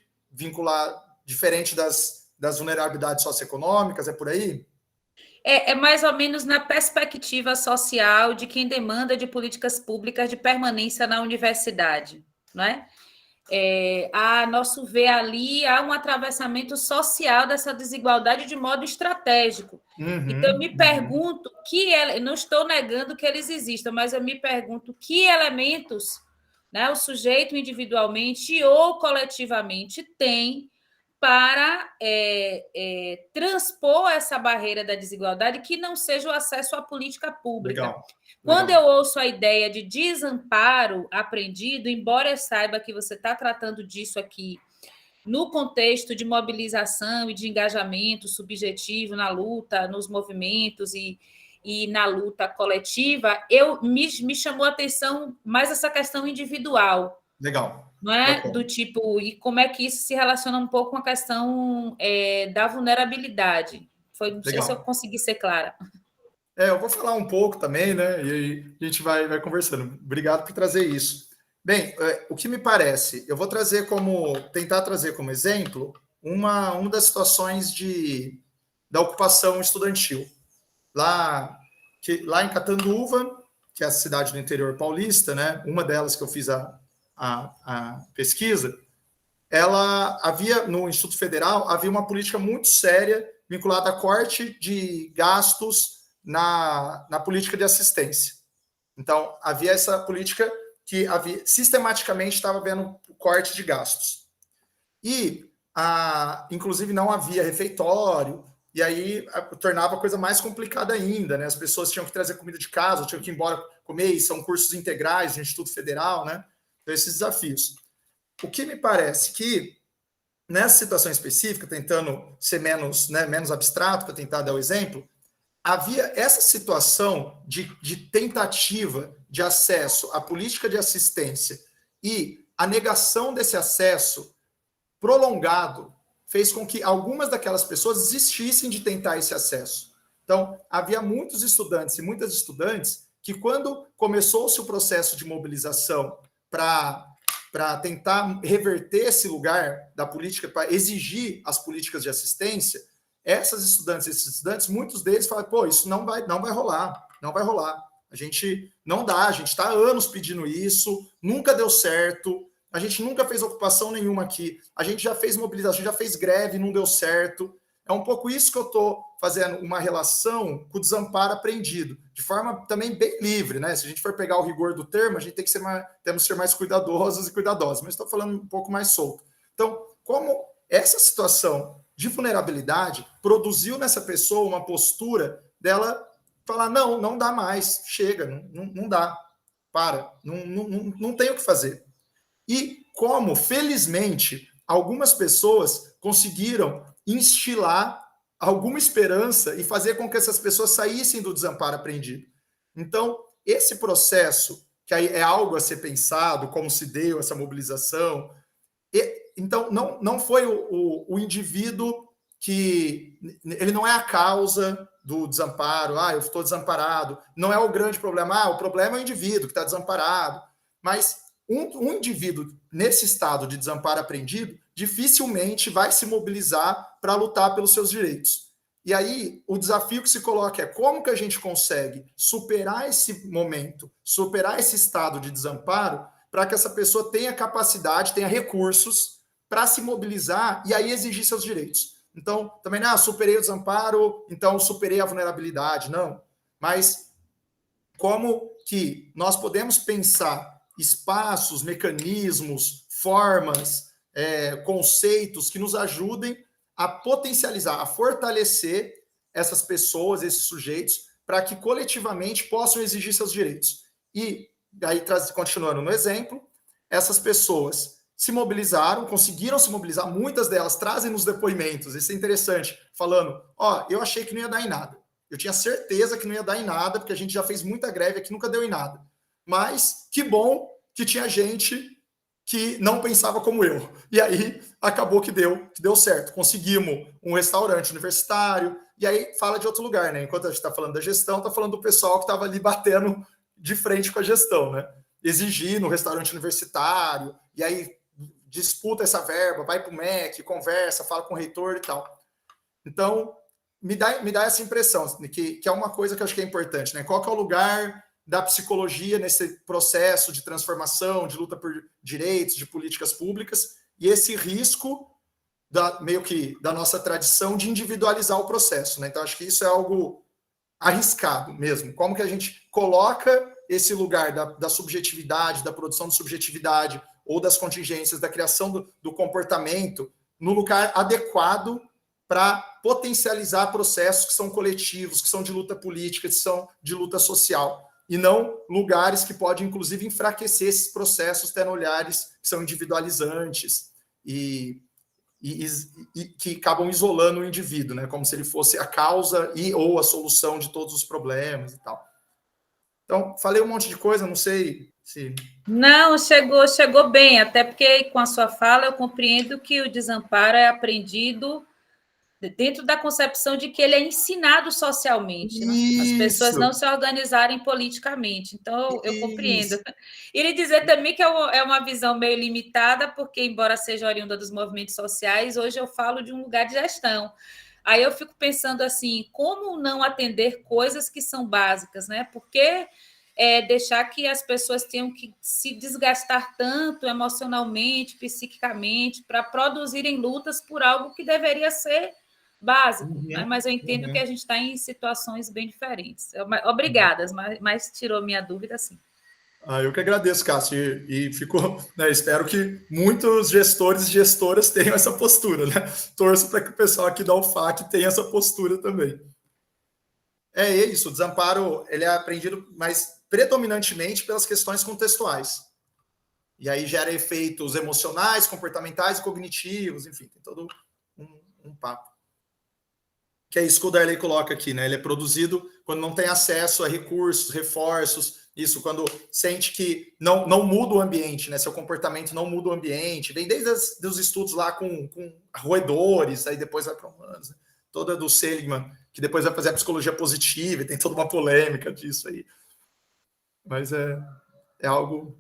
diferente das vulnerabilidades socioeconômicas, é por aí? É mais ou menos na perspectiva social de quem demanda de políticas públicas de permanência na universidade, não é? A nosso ver ali, há um atravessamento social dessa desigualdade de modo estratégico. Então, eu me pergunto não estou negando que eles existam, mas eu me pergunto que elementos, né, o sujeito individualmente ou coletivamente tem para transpor essa barreira da desigualdade que não seja o acesso à política pública. Legal. Quando eu ouço a ideia de desamparo aprendido, embora eu saiba que você está tratando disso aqui no contexto de mobilização e de engajamento subjetivo na luta, nos movimentos e na luta coletiva, me chamou a atenção mais essa questão individual. Legal. Não é? Bacana. Do tipo, e como é que isso se relaciona um pouco com a questão da vulnerabilidade. Não sei se eu consegui ser clara. Eu vou falar um pouco também, né? E aí a gente vai conversando. Obrigado por trazer isso. Bem, o que me parece, eu vou tentar trazer como exemplo uma das situações da ocupação estudantil. Lá em Catanduva, que é a cidade do interior paulista, né? Uma delas que eu fiz a pesquisa, no Instituto Federal, havia uma política muito séria vinculada a corte de gastos na política de assistência. Então, havia essa política que sistematicamente estava havendo corte de gastos. E, inclusive, não havia refeitório, e aí tornava a coisa mais complicada ainda, né? As pessoas tinham que trazer comida de casa, tinham que ir embora comer, e são cursos integrais do Instituto Federal, né? Então, esses desafios. O que me parece que, nessa situação específica, tentando ser menos abstrato, para tentar dar o exemplo, havia essa situação de tentativa de acesso à política de assistência e a negação desse acesso prolongado fez com que algumas daquelas pessoas desistissem de tentar esse acesso. Então, havia muitos estudantes e muitas estudantes que, quando começou-se o processo de mobilização para tentar reverter esse lugar da política, para exigir as políticas de assistência, esses estudantes, muitos deles falam, pô, isso não vai rolar. A gente não dá, a gente está há anos pedindo isso, nunca deu certo, a gente nunca fez ocupação nenhuma aqui, a gente já fez mobilização, já fez greve, não deu certo. É um pouco isso que eu estou fazendo uma relação com o desamparo aprendido, de forma também bem livre, né? Se a gente for pegar o rigor do termo, a gente temos que ser mais cuidadosos e cuidadosos, mas estou falando um pouco mais solto. Então, como essa situação de vulnerabilidade produziu nessa pessoa uma postura dela falar, não dá mais, chega, não dá, não tem o que fazer. E como, felizmente, algumas pessoas conseguiram instilar alguma esperança e fazer com que essas pessoas saíssem do desamparo aprendido. Então, esse processo, que aí é algo a ser pensado, como se deu essa mobilização, então não foi o indivíduo que... Ele não é a causa do desamparo, eu estou desamparado, não é o grande problema, o problema é o indivíduo que está desamparado, mas um indivíduo nesse estado de desamparo aprendido dificilmente vai se mobilizar para lutar pelos seus direitos. E aí, o desafio que se coloca é como que a gente consegue superar esse momento, superar esse estado de desamparo, para que essa pessoa tenha capacidade, tenha recursos para se mobilizar e aí exigir seus direitos. Então, também não, superei o desamparo, então superei a vulnerabilidade, não. Mas como que nós podemos pensar espaços, mecanismos, formas, conceitos que nos ajudem a potencializar, a fortalecer essas pessoas, esses sujeitos, para que coletivamente possam exigir seus direitos. E aí, continuando no exemplo, essas pessoas se mobilizaram, conseguiram se mobilizar, muitas delas trazem nos depoimentos, isso é interessante, falando, eu achei que não ia dar em nada. Eu tinha certeza que não ia dar em nada, porque a gente já fez muita greve aqui, nunca deu em nada. Mas que bom que tinha gente que não pensava como eu. E aí acabou que deu certo. Conseguimos um restaurante universitário, e aí fala de outro lugar, né? Enquanto a gente está falando da gestão, está falando do pessoal que estava ali batendo de frente com a gestão, né? Exigir no restaurante universitário, e aí disputa essa verba, vai para o MEC, conversa, fala com o reitor e tal. Então, me dá essa impressão, que é uma coisa que eu acho que é importante, né? Qual que é o lugar da psicologia nesse processo de transformação, de luta por direitos, de políticas públicas, e esse risco meio que da nossa tradição de individualizar o processo, né? Então, acho que isso é algo arriscado mesmo. Como que a gente coloca esse lugar da subjetividade, da produção de subjetividade, ou das contingências, da criação do comportamento, no lugar adequado para potencializar processos que são coletivos, que são de luta política, que são de luta social, e não lugares que podem, inclusive, enfraquecer esses processos, tendo olhares que são individualizantes e que acabam isolando o indivíduo, né? Como se ele fosse a causa ou a solução de todos os problemas e tal. Então, falei um monte de coisa, não sei se... Não, chegou bem, até porque com a sua fala eu compreendo que o desamparo é aprendido dentro da concepção de que ele é ensinado socialmente, né? As pessoas não se organizarem politicamente. Então, eu compreendo. E ele dizer também que é uma visão meio limitada, porque, embora seja oriunda dos movimentos sociais, hoje eu falo de um lugar de gestão. Aí eu fico pensando assim, como não atender coisas que são básicas, né? Porque deixar que as pessoas tenham que se desgastar tanto emocionalmente, psiquicamente, para produzirem lutas por algo que deveria ser básico, né? Mas eu entendo que a gente está em situações bem diferentes. Obrigada, mas tirou minha dúvida, sim. Eu que agradeço, Cássio, e ficou, né, espero que muitos gestores e gestoras tenham essa postura, né? Torço para que o pessoal aqui da UFAC tenha essa postura também. É isso, o desamparo ele é aprendido, mas predominantemente pelas questões contextuais. E aí gera efeitos emocionais, comportamentais e cognitivos, enfim, tem todo um papo. Que é isso que o Darley coloca aqui, né? Ele é produzido quando não tem acesso a recursos, reforços, isso quando sente que não muda o ambiente, né? Seu comportamento não muda o ambiente. Vem desde os estudos lá com roedores, aí depois vai para humanos, né? Toda do Seligman, que depois vai fazer a psicologia positiva, e tem toda uma polêmica disso aí. Mas é algo...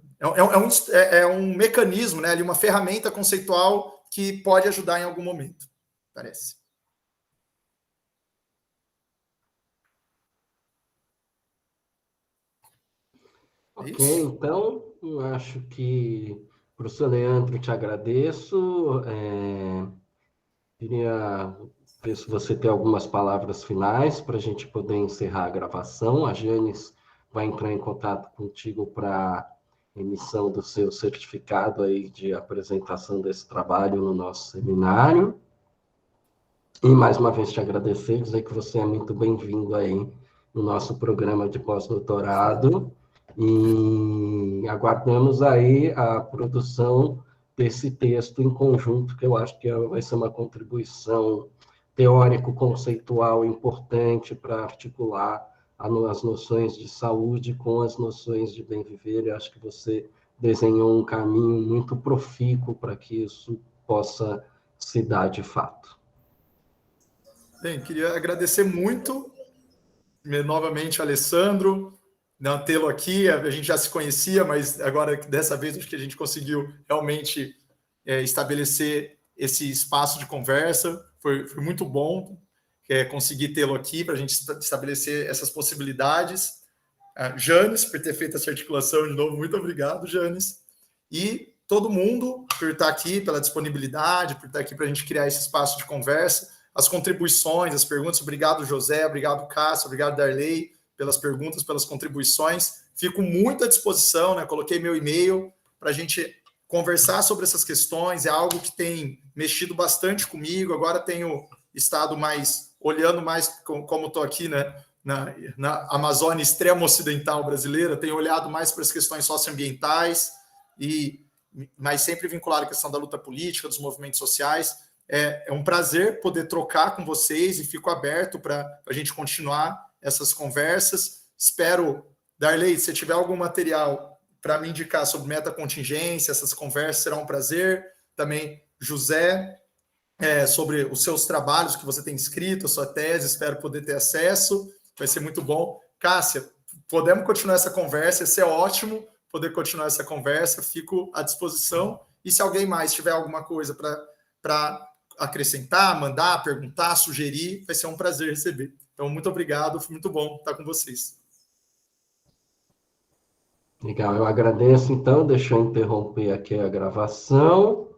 É um mecanismo, né? Ali, uma ferramenta conceitual que pode ajudar em algum momento, parece. Ok, então, eu acho que, professor Leandro, te agradeço. Queria ver se você tem algumas palavras finais para a gente poder encerrar a gravação. A Janis vai entrar em contato contigo para emissão do seu certificado aí de apresentação desse trabalho no nosso seminário. E, mais uma vez, te agradecer, dizer que você é muito bem-vindo aí no nosso programa de pós-doutorado. E aguardamos aí a produção desse texto em conjunto, que eu acho que vai ser uma contribuição teórico-conceitual importante para articular as noções de saúde com as noções de bem-viver. Eu acho que você desenhou um caminho muito profícuo para que isso possa se dar de fato. Bem, queria agradecer muito, novamente, Alessandro, não tê-lo aqui, a gente já se conhecia, mas agora, dessa vez, acho que a gente conseguiu realmente estabelecer esse espaço de conversa, foi muito bom conseguir tê-lo aqui para a gente estabelecer essas possibilidades. Janis, por ter feito essa articulação de novo, muito obrigado, Janis. E todo mundo por estar aqui, pela disponibilidade, por estar aqui para a gente criar esse espaço de conversa, as contribuições, as perguntas. Obrigado, José, obrigado, Cássio, obrigado, Darley, pelas perguntas, pelas contribuições. Fico muito à disposição, né? Coloquei meu e-mail para a gente conversar sobre essas questões. É algo que tem mexido bastante comigo. Agora tenho estado olhando mais, como estou aqui, né? na Amazônia extrema ocidental brasileira, tenho olhado mais para as questões socioambientais, mas sempre vinculado à questão da luta política, dos movimentos sociais. É um prazer poder trocar com vocês e fico aberto para a gente continuar essas conversas. Espero, Darley, se tiver algum material para me indicar sobre metacontingência, essas conversas, será um prazer. Também, José, sobre os seus trabalhos que você tem escrito, a sua tese, espero poder ter acesso, vai ser muito bom. Cássia, podemos continuar essa conversa, ia ser ótimo poder continuar essa conversa, fico à disposição, e se alguém mais tiver alguma coisa para acrescentar, mandar, perguntar, sugerir, vai ser um prazer receber. Então, muito obrigado, foi muito bom estar com vocês. Legal, eu agradeço, então, deixa eu interromper aqui a gravação.